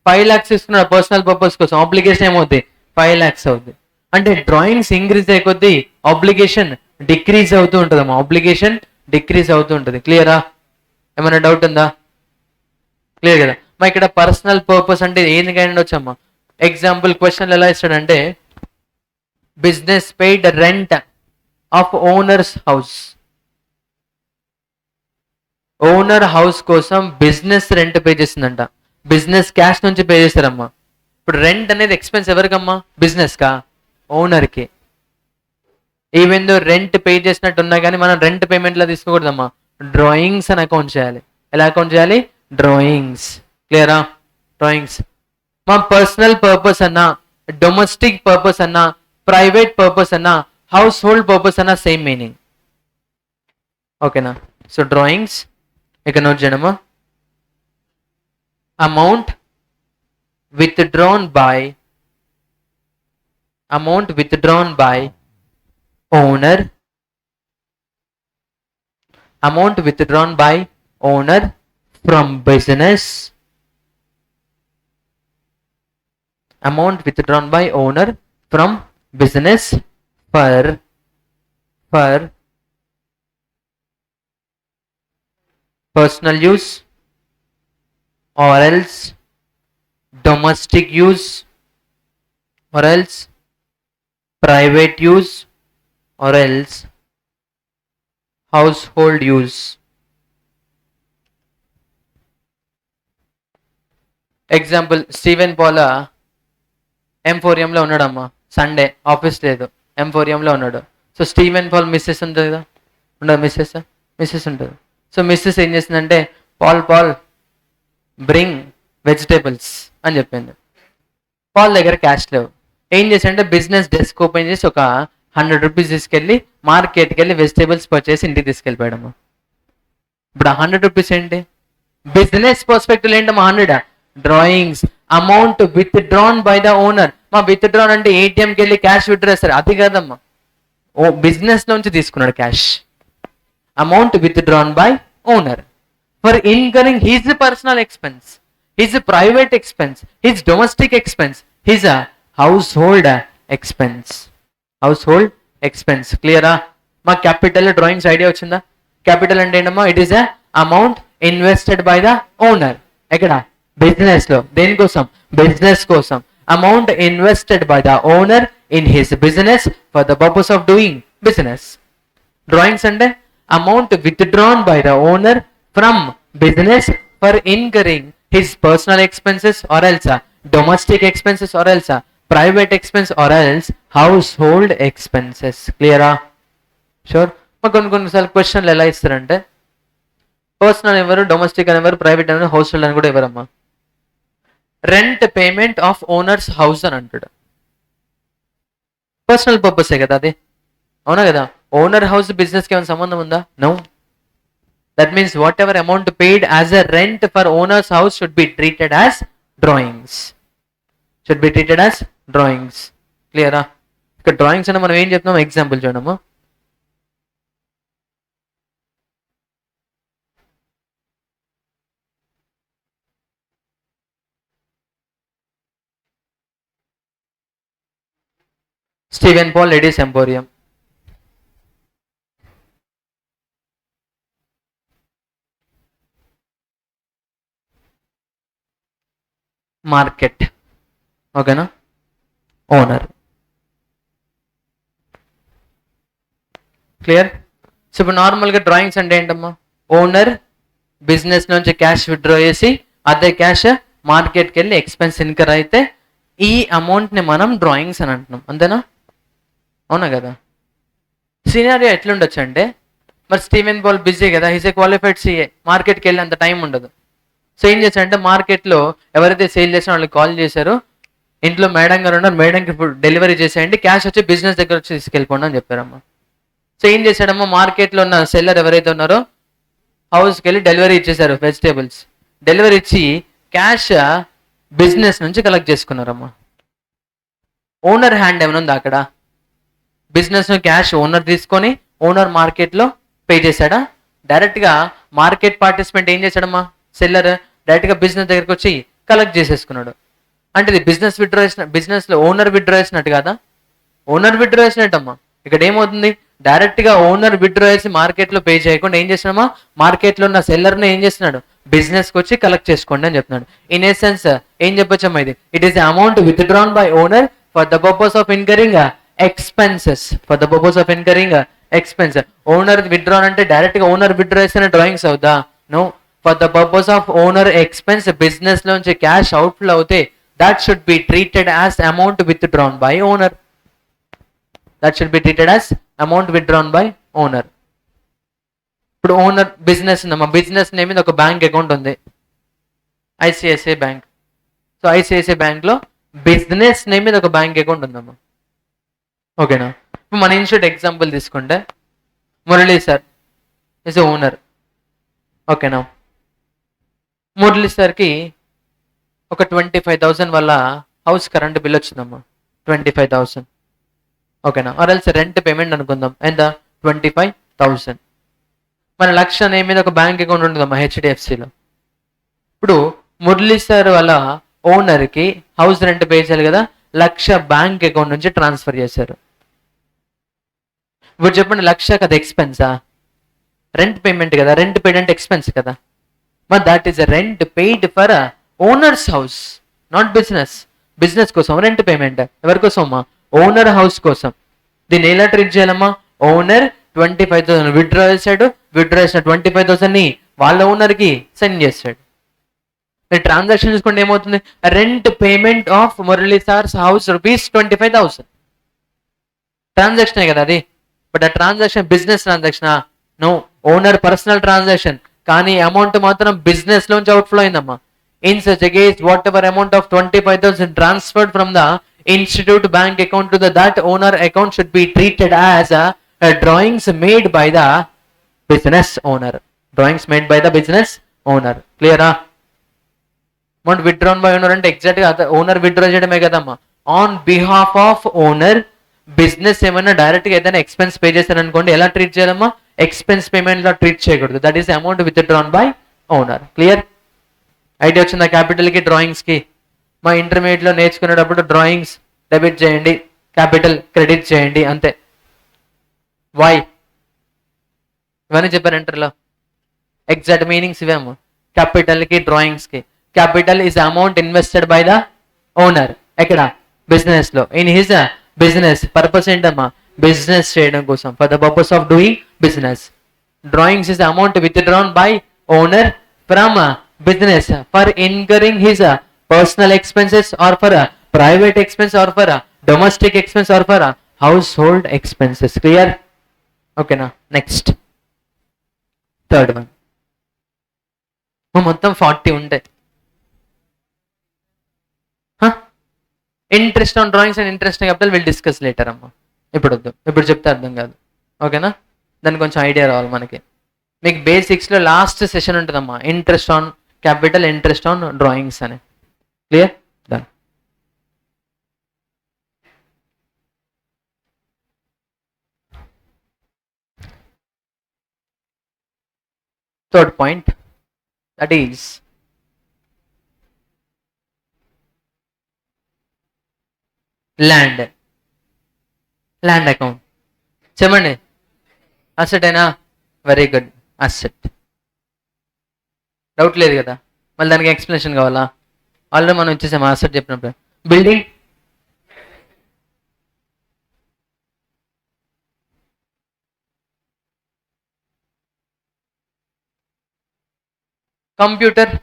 5 lakhs తీసుకున్నాడు పర్సనల్ పర్పస్ కోసం, ఆబ్లిగేషన్ ఏమవుతుంది? 5 lakhs అవుతుంది. అంటే డ్రాయింగ్స్ ఇంక్రీజ్ అయ్యే కొద్దీ ఆబ్లిగేషన్ డిక్రీజ్ అవుతూ ఉంటుందమ్మా. ఆబ్లిగేషన్ డిక్రీజ్ అవుతూ ఉంటుంది. క్లియరా? ఏమైనా డౌట్ ఉందా? క్లియర్ కదా? మా ఇక్కడ పర్సనల్ పర్పస్ అంటే ఏందుకైనా వచ్చమ్మా. ఎగ్జాంపుల్ క్వశ్చన్ ఎలా ఇస్తాడంటే, business paid rent of owners house. Owner house కోసం బిజినెస్ రెంట్ పే చేసిందంట. బిజినెస్ క్యాష్ నుంచి పే చేస్తారమ్మా. ఇప్పుడు రెంట్ అనేది ఎక్స్పెన్స్ ఎవరికమ్మా? బిజినెస్ కా? ఓనర్ కి. ఈవెన్ దో రెంట్ పే చేసినట్టు ఉన్నా కానీ మనం రెంట్ పేమెంట్ లో తీసుకోకూడదమ్మా, డ్రాయింగ్స్ అని అకౌంట్ చేయాలి. ఎలా అకౌంట్ చేయాలి? డ్రాయింగ్స్. క్లియరా? డ్రాయింగ్స్. మా పర్సనల్ పర్పస్ అన్నా, డొమెస్టిక్ పర్పస్ అన్నా, ప్రైవేట్ పర్పస్ అన్నా, హౌస్ హోల్డ్ పర్పస్ అన్నా సేమ్ మీనింగ్. ఓకేనా? సో డ్రాయింగ్స్ ఇక నోట్ చేయడమా, amount withdrawn by owner, amount withdrawn by owner from business, amount withdrawn by owner from business for personal use or else domestic use or else private use or else household use. Example, Steven పాలా ఎంఫోరియంలో ఉన్నాడమ్మా, Sunday office లేదు, ఎంఫోరియంలో ఉన్నాడు. So Steven Paul missus ఉంటుంది కదా, ఉండదు missus ఉంటుంది. So missus ఏం చేసిందంటే, పాల్ బ్రింగ్ వెజిటేబుల్స్ అని చెప్పింది. పాల్ దగ్గర క్యాష్ లేవు. ఏం చేశాడంటే బిజినెస్ డెస్క్ ఓపెన్ చేసి ఒక 100 రూపీస్ తీసుకెళ్ళి మార్కెట్కి వెళ్ళి వెజిటేబుల్స్ పర్చేసి ఇంటికి తీసుకెళ్ళిపోయాడమ్మా. ఇప్పుడు ఆ 100 రూపీస్ ఏంటి? బిజినెస్ పర్స్పెక్టివ్ ఏంటమ్మా 100 drawings, amount withdrawn by the owner. మా విత్ డ్రాన్ అంటే ఏటీఎంకి వెళ్ళి క్యాష్ విత్డ్రా చేస్తారు, అది కాదమ్మా. ఓ బిజినెస్ నుంచి తీసుకున్నాడు cash. Amount withdrawn by owner for incurring his personal expense, his private expense, his domestic expense, his household expense. Household expense. క్లియరా? మా క్యాపిటల్ డ్రాయింగ్స్ ఐడియా వచ్చిందా? క్యాపిటల్ అంటే ఏంటమ్మా, it is a amount invested by the owner. ఎక్కడ? Business లో. దేనికోసం? Business కోసం. Amount invested by the owner in his business for the purpose of doing business. Drawings అంటే amount withdrawn by the owner from business for incurring his personal expenses or else domestic expenses or else private expense or else household expenses. క్లియరా? Sure. కొన్నిసార్లు క్వశ్చన్లు ఎలా ఇస్తారంటే, personal ఎవరు, domestic అని ఎవరు, private అని, హౌస్ హోల్డ్ అని కూడా ఎవరమ్మా. Rent payment of owners house అని అంటాడు. పర్సనల్ పర్పసే కదా అది, అవునా కదా? ఓనర్ హౌస్ బిజినెస్కి ఏమైనా సంబంధం ఉందా? No. That means whatever amount paid as a rent for owners house should be treated as drawings. Should be treated as drawings. క్లియరా? ఇక్కడ డ్రాయింగ్స్ అంటే మనం ఏం చెప్తున్నాం, ఎగ్జాంపుల్ చూడము. Stephen Paul Ladies Emporium. Market. ఓకేనా? ఓనర్. క్లియర్? సో ఇప్పుడు నార్మల్గా డ్రాయింగ్స్ అంటే ఏంటమ్మా, ఓనర్ బిజినెస్ నుంచి క్యాష్ విత్డ్రా చేసి అదే క్యాష్ మార్కెట్కి వెళ్ళి ఎక్స్పెన్స్ ఇన్కర్ అయితే ఈ అమౌంట్ని మనం డ్రాయింగ్స్ అని అంటున్నాం. అంతేనా? అవునా కదా? సినారియో ఎట్లుండొచ్చు అంటే, మరి స్టీవెన్ పాల్ బిజీ కదా, ఈజ్ ఏ క్వాలిఫైడ్ సిఏ, మార్కెట్కి వెళ్ళి అంత టైం ఉండదు. సో ఏం చేశారంటే మార్కెట్లో ఎవరైతే సేల్ చేసిన వాళ్ళకి కాల్ చేశారు, ఇంట్లో మేడం గారు ఉన్నారు, మేడంకి ఇప్పుడు డెలివరీ చేసేయండి, క్యాష్ వచ్చి బిజినెస్ దగ్గర వచ్చి తీసుకెళ్ళిపోండి అని చెప్పారమ్మా. సో ఏం చేశాడమ్మా, మార్కెట్లో ఉన్న సెల్లర్ ఎవరైతే ఉన్నారో హౌస్కి వెళ్ళి డెలివరీ ఇచ్చేసారు వెజిటేబుల్స్. డెలివరీ ఇచ్చి క్యాష్ బిజినెస్ నుంచి కలెక్ట్ చేసుకున్నారమ్మా. ఓనర్ హ్యాండ్ ఏమైనా ఉందా అక్కడ? బిజినెస్ క్యాష్ ఓనర్ తీసుకొని ఓనర్ మార్కెట్లో పే చేశాడా? డైరెక్ట్గా మార్కెట్ పార్టిసిపెంట్ ఏం చేశాడమ్మా, సెల్లర్ డైరెక్ట్గా బిజినెస్ దగ్గరికి వచ్చి కలెక్ట్ చేసేసుకున్నాడు. అంటే ఇది బిజినెస్ విత్డ్రా చేసిన, బిజినెస్లో ఓనర్ విత్డ్రా చేసినట్టు కాదా? ఓనర్ విత్డ్రా చేసినట్టమ్మా. ఇక్కడ ఏమవుతుంది, డైరెక్ట్గా ఓనర్ విత్డ్రా చేసి మార్కెట్లో పే చేయకుండా ఏం చేసినామా, మార్కెట్లో ఉన్న సెల్లర్ని ఏం చేస్తున్నాడు, బిజినెస్కి వచ్చి కలెక్ట్ చేసుకోండి అని చెప్తున్నాడు. ఇన్ ఎసెన్స్ ఏం చెప్పొచ్చమ్మా, ఇది it is amount withdrawn by owner for the purpose of incurring expenses. For the purpose of incurring expense. Owner withdrawn అంటే డైరెక్ట్గా ఓనర్ విత్డ్రా చేసిన డ్రాయింగ్స్ అవుతా? No. For the purpose of owner expense, business లోంచి cash outflow అవుతే that should be treated as amount withdrawn by owner. That should be treated as amount withdrawn by owner. ఇప్పుడు owner business ఉందమ్మా, business name మీద ఒక bank account ఉంది, ICICI bank. So ICICI బ్యాంక్లో business name మీద ఒక bank account ఉందమ్మా. ఓకేనా? ఇప్పుడు మన ఇన్స్టిట్యూట్ ఎగ్జాంపుల్ తీసుకుంటే మురళీ సార్ ఇస్ ఓనర్. ఓకేనా. మురళి సార్కి ఒక 25,000 వల్ల హౌస్ కరెంట్ బిల్ వచ్చిందమ్మా, 25,000. ఓకేనా. ఆర్ ఎల్స్ రెంట్ పేమెంట్ అనుకుందాం, ఎంత? 25,000. మన లక్ష్య నేమ్ మీద ఒక బ్యాంక్ అకౌంట్ ఉంటుందమ్మా హెచ్డిఎఫ్సిలో. ఇప్పుడు మురళి సార్ వాళ్ళ ఓనర్కి హౌస్ రెంట్ పే చేయాలి కదా, లక్ష్య బ్యాంక్ అకౌంట్ నుంచి ట్రాన్స్ఫర్ చేశారు. ఇప్పుడు చెప్పండి, లక్ష్యకి అది ఎక్స్పెన్సా? రెంట్ పేమెంట్ కదా, రెంట్ పేడ్ అంటే ఎక్స్పెన్స్ కదా. మరి that is rent paid for owners house, not business. Business కోసం రెంట్ పేమెంట్, ఎవరి కోసం అమ్మా? ఓనర్ హౌస్ కోసం. దీన్ని ఎలా ట్రీట్ చేయాలమ్మా? ఓనర్ 25,000 విత్డ్రా చేశాడు, విత్డ్రా చేసిన 25,000ని వాళ్ళ ఓనర్కి సెండ్ చేశాడు. ట్రాన్సాక్షన్ చూసుకుంటే ఏమవుతుంది? Rent payment of Murali sir's house ₹25,000. ట్రాన్సాక్షనే కదా అది. బట్ ఆ ట్రాన్సాక్షన్ బిజినెస్ ట్రాన్సాక్షనా? No, owner personal transaction. కానీ అమౌంట్ మాత్రం బిజినెస్ లోంచి అవుట్ఫ్లో అయిందమ్మా. In such case whatever amount of 25,000 transferred from the institute bank account to the that owner account should be treated as a drawings made by the business owner. Drawings made by the business owner. Clear? Amount withdrawn by owner అంటే exact గా owner withdraw చేయడమే కదమ్మా. On behalf of owner business ఏమైనా direct గా ఏదైనా expense pay చేశారనుకోండి, ఎలా treat చేయాలమ్మా? ఎక్స్పెన్స్ పేమెంట్ లా ట్రీట్ చేయకూడదు. That is amount withdrawn by owner. Clear? Idea వచ్చిందా క్యాపిటల్ కి డ్రాయింగ్స్ కి? మా ఇంటర్మీడియట్ లో నేర్చుకునేటప్పుడు డ్రాయింగ్స్ డెబిట్ చేయండి, క్యాపిటల్ క్రెడిట్ చేయండి, అంతే. వై ఇవన్నీ చెప్పారు ఇంటర్లో. ఎగ్జాక్ట్ మీనింగ్స్ ఇవేమో క్యాపిటల్ కి డ్రాయింగ్స్ కి. Capital is amount invested by the owner. ఎక్కడ? బిజినెస్ లో. In his business. పర్పస్ ఏంటమ్మా? బిజినెస్ చేయడం కోసం, for the purpose of doing business. Drawings is amount withdrawn by owner from business for incurring his personal expenses or for private expense or for domestic expense or for household expenses. Clear? Okay na. Next, third one. మొత్తం 40 ఉంటాయి. Interest on drawings and interest capital will discuss later అమ్మా. ఇప్పుడు వద్దు, ఇప్పుడు చెప్తే అర్థం కాదు. ఓకేనా. దానికి కొంచెం ఐడియా రావాలి మనకి. మీకు బేసిక్స్లో లాస్ట్ సెషన్ ఉంటుందమ్మా, interest on capital, interest on drawings అని. Clear? Done. Third point, that is land. Land account చెప్పండి. అసెట్ అయినా? Very good, asset. డౌట్ లేదు కదా. మళ్ళీ దానికి ఎక్స్ప్లెనేషన్ కావాలా? ఆల్రెడీ మనం ఇచ్చేసాము అసెట్ చెప్పినప్పుడు. Building, computer,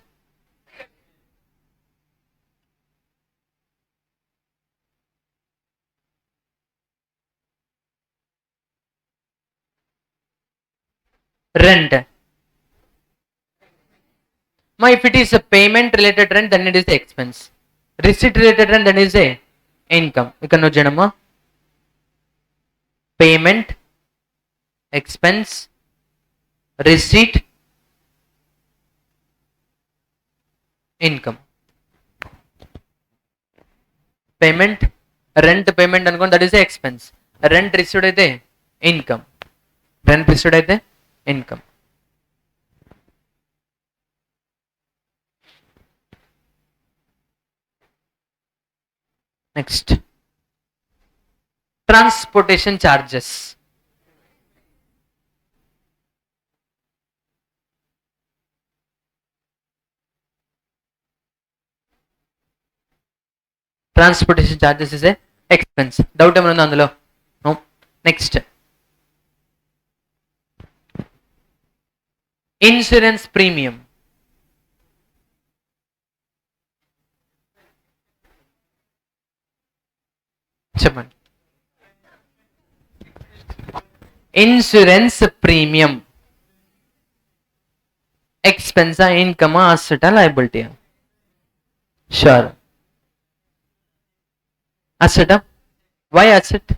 rent. If it is a payment related rent, then it is the expense. Receipt related rent, then it is a income. ఇక్కడ నోట్ చేయడమ్మా. Payment, expense, receipt, income. Payment, rent payment అనుకోండి, that is a expense. Rent received అయితే income. Rent received అయితే income. Next, transportation charges. Transportation charges is a expense. Doubt ఏమైనా ఉందా అందులో? No. Next, insurance premium. చెప్పండి. Insurance premium ఎక్స్పెన్సా, ఇన్కమా, అసెటా, లయబిలిటీయా? షూర్, అసెటా. Why asset?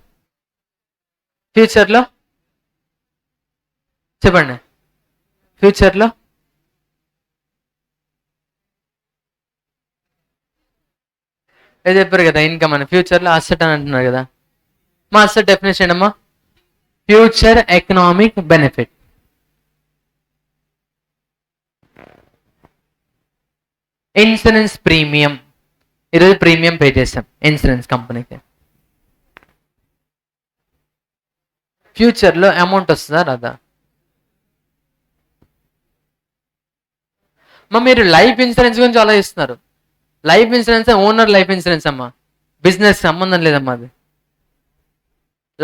ఫ్యూచర్లో చెప్పండి. ఫ్యూచర్లో ఏదో చెప్పారు కదా ఇన్కమ్ అని, ఫ్యూచర్లో అసెట్ అని అంటున్నారు కదా. మా అసెట్ డెఫినేషన్ ఏంటమ్మా? Future economic benefit. Insurance premium, ఈరోజు ప్రీమియం పే చేసాం ఇన్సూరెన్స్ కంపెనీకి. ఫ్యూచర్లో అమౌంట్ వస్తుందా రాదా? మీరు లైఫ్ ఇన్సూరెన్స్ గురించి ఆలోచిస్తున్నారు. Life insurance owner life insurance అమ్మా, బిజినెస్ సంబంధం లేదమ్మా అది.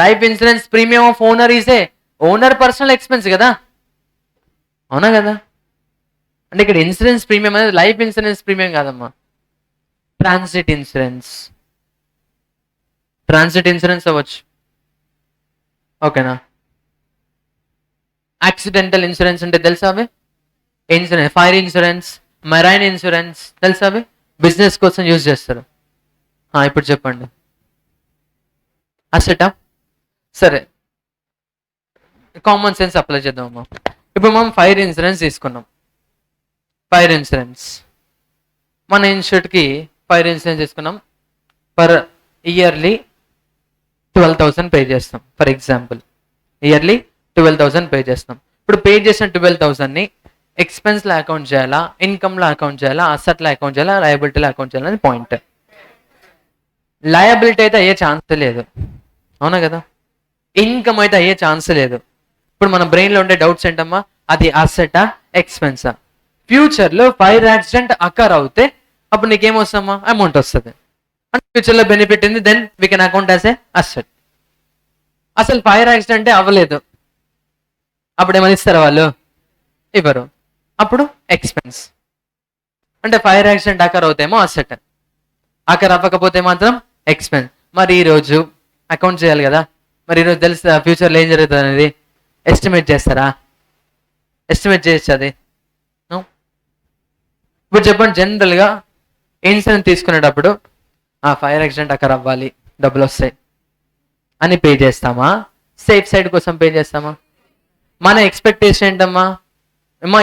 Life insurance premium of owner is a owner personal expense కదా, అవునా కదా? అంటే ఇక్కడ ఇన్సూరెన్స్ ప్రీమియం అనేది లైఫ్ ఇన్సూరెన్స్ ప్రీమియం కాదమ్మా. ట్రాన్సిట్ ఇన్సూరెన్స్, ట్రాన్సిట్ ఇన్సూరెన్స్ అవ్వచ్చు, ఓకేనా? యాక్సిడెంటల్ ఇన్సూరెన్స్ అంటే తెలుసా అవి? Insurance, fire insurance, marine insurance తెలుసా అవి? బిజినెస్ కోసం యూజ్ చేస్తారు. ఇప్పుడు చెప్పండి, అసెటా? సరే, కామన్ సెన్స్ అప్లై చేద్దామమ్మా. ఇప్పుడు మనం ఫైర్ ఇన్సూరెన్స్ తీసుకున్నాం. ఫైర్ ఇన్సూరెన్స్ మన ఇన్స్టిట్యూట్కి ఫైర్ ఇన్సూరెన్స్ తీసుకున్నాం. పర్ ఇయర్లీ 12,000 పే చేస్తాం. ఫర్ ఎగ్జాంపుల్ ఇయర్లీ 12,000 పే చేస్తాం. ఇప్పుడు పే చేసిన 12,000ని ఎక్స్పెన్స్లో అకౌంట్ చేయాలా, ఇన్కమ్లో అకౌంట్ చేయాలా, అసెట్లో అకౌంట్ చేయాలా, లయబిలిటీలో అకౌంట్ చేయాలని పాయింట్. లయబిలిటీ అయితే అయ్యే ఛాన్స్ లేదు, అవునా కదా? ఇన్కమ్ అయితే అయ్యే ఛాన్స్ లేదు. ఇప్పుడు మన బ్రెయిన్లో ఉండే డౌట్స్ ఏంటమ్మా? అది అసెటా ఎక్స్పెన్సా? ఫ్యూచర్లో ఫైర్ యాక్సిడెంట్ అకర్ అవుతే అప్పుడు నీకేమొస్తామా? అమౌంట్ వస్తుంది. అంటే ఫ్యూచర్లో బెనిఫిట్ ఉంది, then we can account as a asset. అసలు ఫైర్ యాక్సిడెంటే అవ్వలేదు, అప్పుడు ఏమని ఇస్తారు వాళ్ళు? ఇవ్వరు. అప్పుడు ఎక్స్పెన్స్. అంటే ఫైర్ యాక్సిడెంట్ అకర్ అవుతేమో అసెట్, అకర్ అవ్వకపోతే మాత్రం ఎక్స్పెన్స్. మరి ఈరోజు అకౌంట్ చేయాలి కదా, మరి ఈరోజు తెలుస్తుందా ఫ్యూచర్లో ఏం జరుగుతుంది అనేది? ఎస్టిమేట్ చేస్తారా? ఎస్టిమేట్ చేయొచ్చు అది? ఇప్పుడు చెప్పండి, జనరల్గా ఇన్సూరెన్స్ తీసుకునేటప్పుడు ఫైర్ యాక్సిడెంట్ అకర్ అవ్వాలి, డబ్బులు వస్తాయి అని పే చేస్తామా? సేఫ్ సైడ్ కోసం పే చేస్తామా? మన ఎక్స్పెక్టేషన్ ఏంటమ్మా?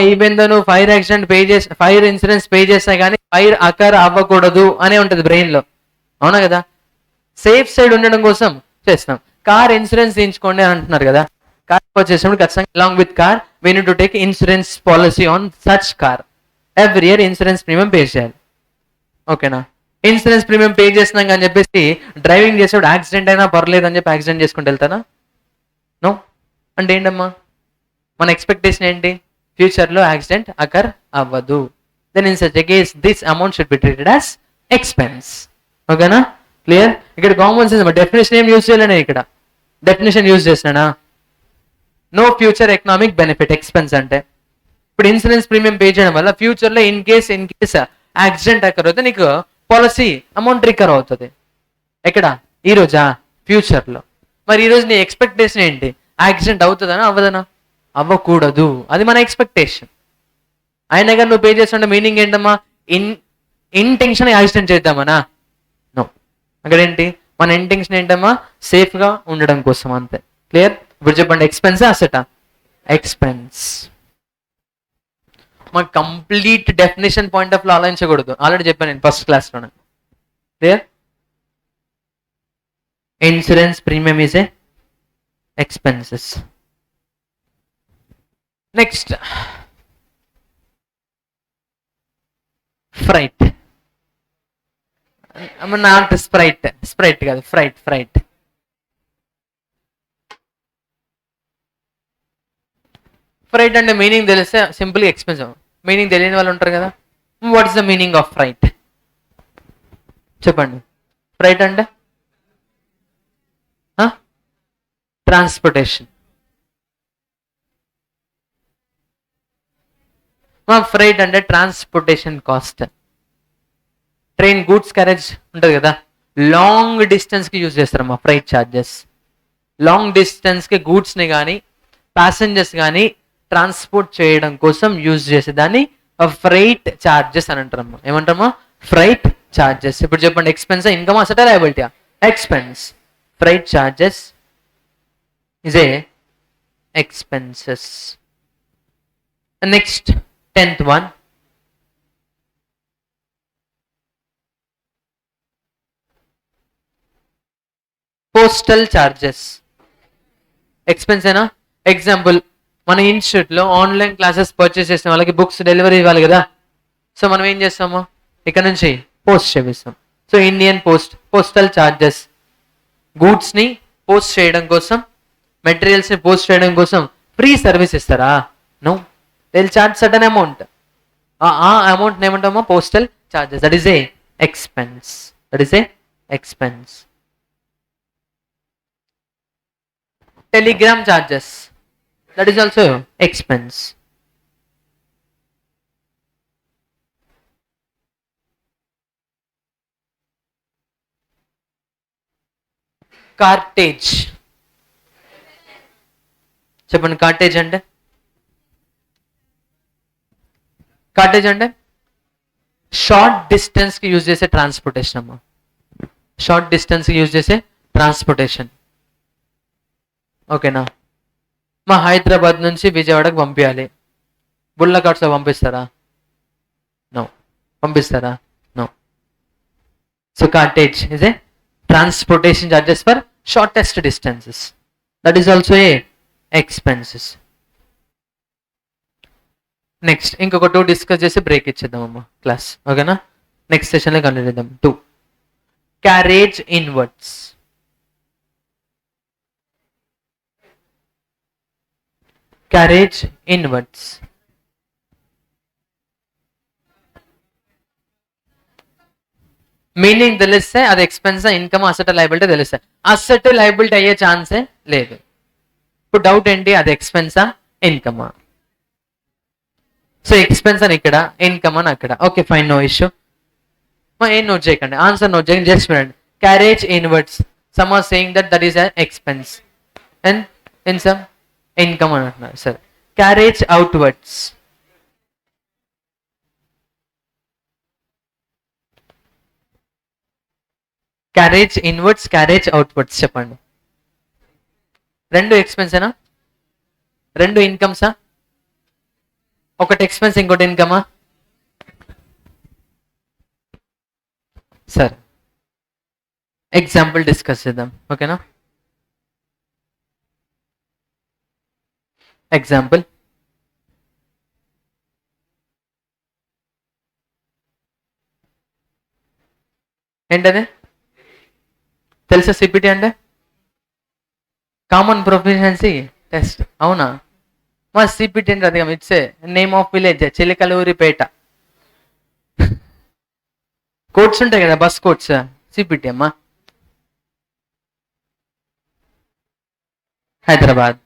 ఈవెన్ దో నువ్వు ఫైర్ యాక్సిడెంట్ పే చేసి ఫైర్ ఇన్సూరెన్స్ పే చేస్తా కానీ ఫైర్ అకర్ అవ్వకూడదు అనే ఉంటుంది బ్రెయిన్లో, అవునా కదా? సేఫ్ సైడ్ ఉండడం కోసం చేస్తాం. కార్ ఇన్సూరెన్స్ తీయించుకోండి అని అంటున్నారు కదా, కార్ వచ్చేసినప్పుడు ఖచ్చితంగా along with car we need to take insurance policy on such car. Every year insurance premium pay చేయాలి, ఓకేనా? ఇన్సూరెన్స్ ప్రీమియం పే చేస్తున్నాం అని చెప్పేసి డ్రైవింగ్ చేసేప్పుడు యాక్సిడెంట్ అయినా పర్లేదు అని చెప్పి యాక్సిడెంట్ చేసుకుంటూ వెళ్తానా? నో. అంటే ఏంటమ్మా మన ఎక్స్పెక్టేషన్ ఏంటి? ఫ్యూచర్లో యాక్సిడెంట్ అకర్ అవ్వదు. Then in such a case this amount should be treated as expense, ఓకేనా? క్లియర్? ఇక్కడ కామన్ సెన్స్ డెఫినేషన్ ఏం యూజ్ చేయలేనా? ఇక్కడ డెఫినేషన్ యూజ్ చేసినానా? No future economic benefit expense అంటే ఇప్పుడు ఇన్సూరెన్స్ ప్రీమియం పే చేయడం వల్ల ఫ్యూచర్లో ఇన్ కేస్ యాక్సిడెంట్ అకర్ అవుతే నీకు పాలసీ అమౌంట్ రికవర్ అవుతుంది. ఎక్కడ? ఈ రోజా? ఫ్యూచర్లో. మరి ఈరోజు నీ ఎక్స్పెక్టేషన్ ఏంటి? యాక్సిడెంట్ అవుతుందనా అవ్వదనా? అవ్వకూడదు, అది మన ఎక్స్పెక్టేషన్. అయినా కానీ నువ్వు పే చేస్తుంటే మీనింగ్ ఏంటమ్మా? ఇంటెన్షన్ యాక్సిడెంట్ చేద్దామనా? నో. అక్కడ ఏంటి మన ఇంటెన్షన్ ఏంటమ్మా? సేఫ్గా ఉండడం కోసం, అంతే. క్లియర్? ఇప్పుడు చెప్పండి, ఎక్స్పెన్సా అసెటా? ఎక్స్పెన్స్. మన కంప్లీట్ డెఫినేషన్ పాయింట్ ఆఫ్ లో ఆలోచించకూడదు, ఆల్రెడీ చెప్పాను నేను ఫస్ట్ క్లాస్లోనే. Clear? Insurance premium is a expenses. Next, freight. Not Sprite, Sprite కాదు, ఫ్రైట్. ఫ్రైట్ ఫ్రైట్ అంటే మీనింగ్ తెలిస్తే సింపుల్గా ఎక్స్పెన్సివ్. మీనింగ్ తెలియని వాళ్ళు ఉంటారు కదా. What is the meaning of freight? చెప్పండి. ఫ్రైట్ అంటే ట్రాన్స్పోర్టేషన్. ఫ్రైట్ అంటే transportation cost. Train goods carriage ఉంటుంది కదా, లాంగ్ డిస్టెన్స్కి యూజ్ చేస్తారమ్మా ఫ్రైట్ ఛార్జెస్. లాంగ్ డిస్టెన్స్కి గూడ్స్ని కానీ ప్యాసింజర్స్ కానీ ట్రాన్స్పోర్ట్ చేయడం కోసం యూజ్ చేసేదాన్ని ఫ్రైట్ ఛార్జెస్ అని అంటారమ్మా. ఏమంటారమ్మా? Freight charges. ఇప్పుడు చెప్పండి, ఎక్స్పెన్స్ ఇన్కమ్ అసెటా లయబిలిటీయా? Expense. Freight charges is a expenses. Next 10th one, postal charges. Expense అయినా. ఎగ్జాంపుల్, మన ఇన్స్టిట్యూట్లో ఆన్లైన్ క్లాసెస్ పర్చేస్ చేసిన వాళ్ళకి బుక్స్ డెలివరీ ఇవ్వాలి కదా. సో మనం ఏం చేస్తాము, ఇక్కడ నుంచి పోస్ట్ చేపిస్తాం. So Indian postal charges. గూడ్స్ని పోస్ట్ చేయడం కోసం, మెటీరియల్స్ని పోస్ట్ చేయడం కోసం ఫ్రీ సర్వీస్ ఇస్తారా? No, they will charge certain amount. ఆ అమౌంట్ ఏమంటామో postal charges. That is a expense. That is a expense. Telegram charges, that is also expense. Cartage. చెప్పండి, కార్టేజ్ అంటే? కార్టేజ్ అంటే షార్ట్ డిస్టెన్స్ కి use చేసే transportation అమ్మా. Short distance కి use చేసే ట్రాన్స్పోర్టేషన్. ఓకేనా? మా హైదరాబాద్ నుంచి విజయవాడకు పంపించాలి. బుల్ల కార్డ్స్లో పంపిస్తారా? నో. పంపిస్తారా? No. So cartage is a transportation charges for shortest distances. That is also a expenses. Next ఇంకొక 2 డిస్కస్ చేసి బ్రేక్ ఇచ్చేద్దాం అమ్మా క్లాస్. ఓకేనా? నెక్స్ట్ సెషన్లో కంటిన్యూ చేద్దాం. 2, carriage inwards. Carriage inwards. Meaning తెలిస్తే అది ఎక్స్పెన్స్, ఇన్కమ్, అసెట్, లయబిలిటీ తెలిస్తే. అసెట్ లయబిలిటీ అయ్యే ఛాన్సే లేదు. ఇప్పుడు డౌట్ ఏంటి, అది ఎక్స్పెన్సా ఇన్కమా? సో ఎక్స్పెన్స్ అని ఇక్కడ, ఇన్కమ్ అని అక్కడ. Okay fine, no issue. ఏం నోట్ చేయకండి, ఆన్సర్ నోట్ చేయండి, జస్ట్ వినండి. Carriage inwards, some are saying that is a expense and in some income అని అంటున్నారు. సరే, carriage outwards. Carriage inwards, carriage outwards చెప్పండి. రెండు ఎక్స్పెన్సేనా? రెండు ఇన్కమ్సా? ఒకటి ఎక్స్పెన్స్, ఇంకోటి ఇన్కమా? సరే, ఎగ్జాంపుల్ డిస్కస్ చేద్దాం. ఓకేనా? ఎగ్జాంపుల్, ఏంటది తెలుసా? సిపిటి అంటే కామన్ ప్రొఫిషియన్సీ టెస్ట్. అవునా? మా సిపిటి అంటే అది its name of village, Chilakaluripet. Codes ఉంటాయి కదా, బస్ కోడ్స్, సిపిటి అమ్మా. హైదరాబాద్,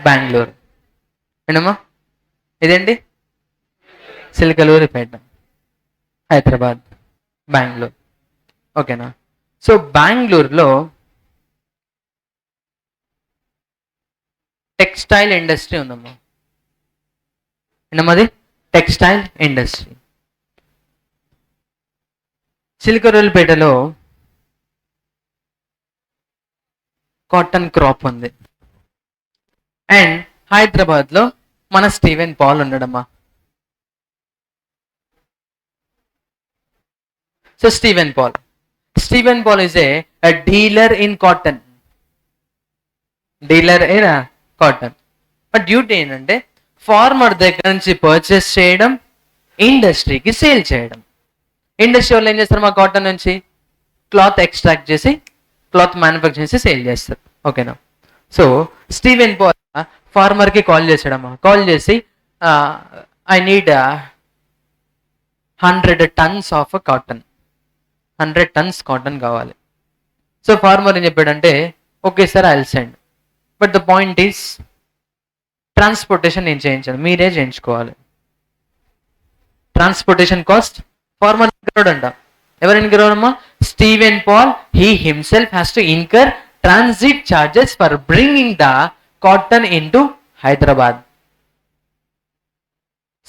బెంగళూరు. ఏంటమ్మా ఇదేంటి? చిలకలూరిపేట, హైదరాబాద్, బెంగళూరు. ఓకేనా? సో బెంగళూరులో టెక్స్టైల్ ఇండస్ట్రీ ఉందమ్మా. ఏంటమ్మది? Textile industry. చిలకలూరిపేటలో కాటన్ క్రాప్ ఉంది. అండ్ హైదరాబాద్లో మన స్టీవెన్ పాల్ ఉన్నాడమ్మా. So Stephen Paul is a dealer in cotton. Dealer అయినా కాటన్. బట్ డ్యూటీ ఏంటంటే ఫార్మర్ దగ్గర నుంచి పర్చేస్ చేయడం, ఇండస్ట్రీకి సేల్ చేయడం. ఇండస్ట్రీ వాళ్ళు ఏం చేస్తారు? మా కాటన్ నుంచి క్లాత్ ఎక్స్ట్రాక్ట్ చేసి, క్లాత్ మ్యానుఫ్యాక్చర్ చేసి సేల్ చేస్తారు. ఓకేనా? సో స్టీవెన్ పాల్ ఫార్మర్కి కాల్ చేశాడమ్మా. కాల్ చేసి I need 100 tons of cotton, 100 tons cotton కావాలి. సో ఫార్మర్ ఏం చెప్పాడంటే, okay sir, I will send. But the point is transportation నేను చేయించాను, మీరే చేయించుకోవాలి. ట్రాన్స్పోర్టేషన్ కాస్ట్ ఫార్మర్ ఇంక్లూడ్ అంట. ఎవరు ఇన్కర్ అమ్మా? Stephen Paul he himself has to incur transit charges for bringing the cotton in to Hyderabad.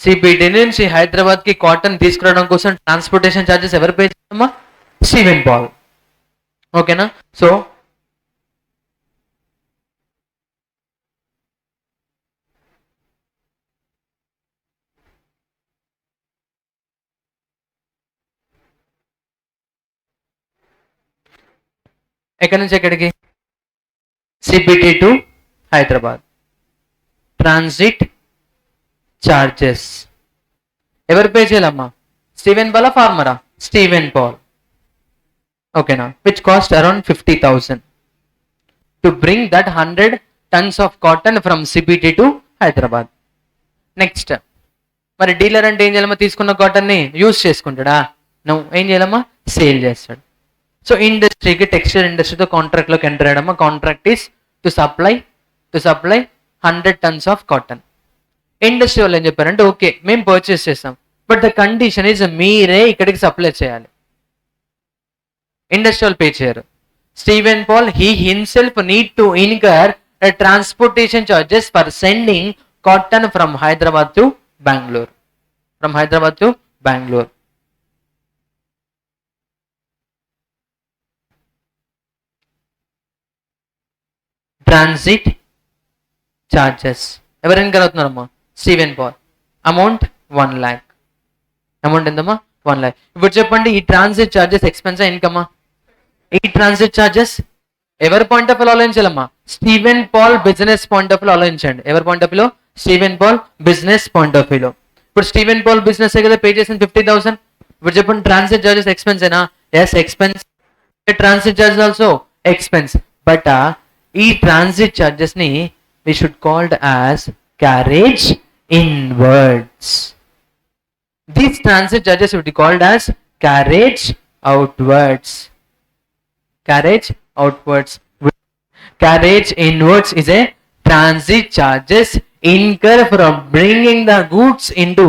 CPT నుంచి హైదరాబాద్ కి cotton తీసుకురావడం కోసం ట్రాన్స్పోర్టేషన్ చార్జెస్ ఎవరు పే చేస్తామా? Stephen Paul. ఓకేనా? సో ఎక్కడి నుంచి ఎక్కడికి? CBT to Hyderabad. Transit charges ఎవరు పే చేయాలమ్మా? స్టీవెన్ పాలా ఫార్మరా? Stephen Paul. ఓకేనా? Which cost around 50,000 to bring that 100 tons of cotton from CBT to Hyderabad. Next, మరి డీలర్ అంటే ఏం చేయాలమ్మా? తీసుకున్న కాటన్ని యూజ్ చేసుకుంటాడా? నువ్వు ఏం చేయాలమ్మా? సేల్ చేస్తాడు. సో ఇండస్ట్రీకి, టెక్స్టైల్ ఇండస్ట్రీతో కాంట్రాక్ట్లోకి ఎంటర్ అయ్యడమ్మా. Contract is to supply 100 tons of cotton. Industry వాళ్ళు ఏం చెప్పారంటే ఓకే మేము పర్చేస్ చేస్తాం, బట్ ద కండిషన్ ఈజ్ మీరే ఇక్కడికి సప్లై చేయాలి. ఇండస్ట్రీ వాళ్ళు పే చేయరు. Stephen Paul he himself need to incur transportation charges for sending cotton from Hyderabad to Bengaluru. Transit charges ఎవరు ఇన్కర్ అవుతున్నారమ్మా? Stephen Paul. Amount 1 lakh. Amount ఎంతమ్మా? 1 lakh. ఇప్పుడు చెప్పండి, ఈ ట్రాన్సిట్ చార్జెస్ ఎక్స్పెన్స్ ఇన్కమా? ఈ ట్రాన్సిట్ చార్జెస్ ఎవరి పాయింట్ ఆఫ్ వ్యూ ఆలోచించాలమ్మా? Stephen Paul business point of view ఆలోచించండి. ఎవరి పాయింట్ ఆఫ్ వ్యూలో? Stephen Paul business point of వ్యూలో. ఇప్పుడు స్టీవెన్ పాల్ బిజినెస్ కదా పే చేసింది 50,000. ఇప్పుడు చెప్పండి, ట్రాన్సిట్ చార్జెస్ ఎక్స్పెన్స్ ఏనా? Yes, expense. Transit charges also expense. But ఈ ట్రాన్సిట్ చార్జెస్ ని we should called as carriage inwards. These transit charges should be called as carriage outwards. Carriage inwards is a transit charges incur from bringing the goods into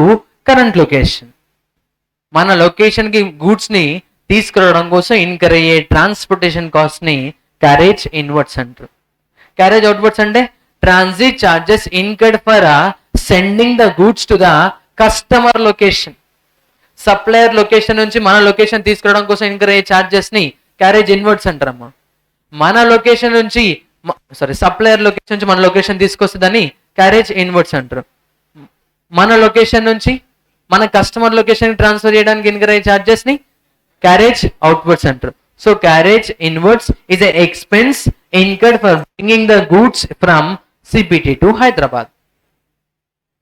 current location. మన location కి goods ని తీసుకురావడం కోసం incur అయ్యే transportation cost ని carriage inwards అంటారు. Carriage outwards అంటే transit charges incurred for sending the goods to the customer location. Supplier location నుంచి మన లొకేషన్ తీసుకురావడం కోసం ఇన్కర్ అయ్యే చార్జెస్ ని క్యారేజ్ ఇన్వర్డ్స్ అంటారమ్మా. మన లొకేషన్ నుంచి సప్లయర్ లొకేషన్ నుంచి మన లొకేషన్ తీసుకొస్తే దాన్ని క్యారేజ్ ఇన్వర్డ్స్ అంటారు. మన లొకేషన్ నుంచి మన కస్టమర్ లొకేషన్ ట్రాన్స్ఫర్ చేయడానికి ఇన్కర్ అయ్యే చార్జెస్ ని క్యారేజ్ అవుట్వర్డ్స్ అంటారు. So carriage inwards is a expense incurred for bringing the goods from CPT to Hyderabad.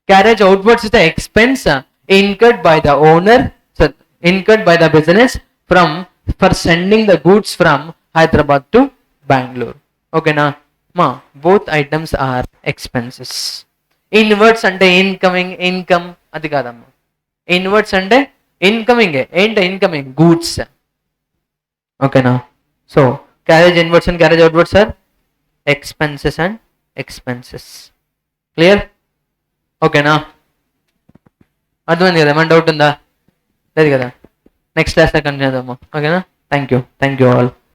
Carriage outwards is the expense incurred by the owner, incurred by the business for sending the goods from Hyderabad to Bangalore. Okay na? Both items are expenses. Inwards ante income adi kadamma. Inwards ante incoming incoming goods. Okay na? So carriage inwards and carriage outwards are expenses and expenses. Clear? Okay na? అర్థమైంది కదా? ఏమైనా doubt ఉందా? లేదు కదా? Next క్లాస్లో continue చేద్దాము. ఓకేనా? Thank you all.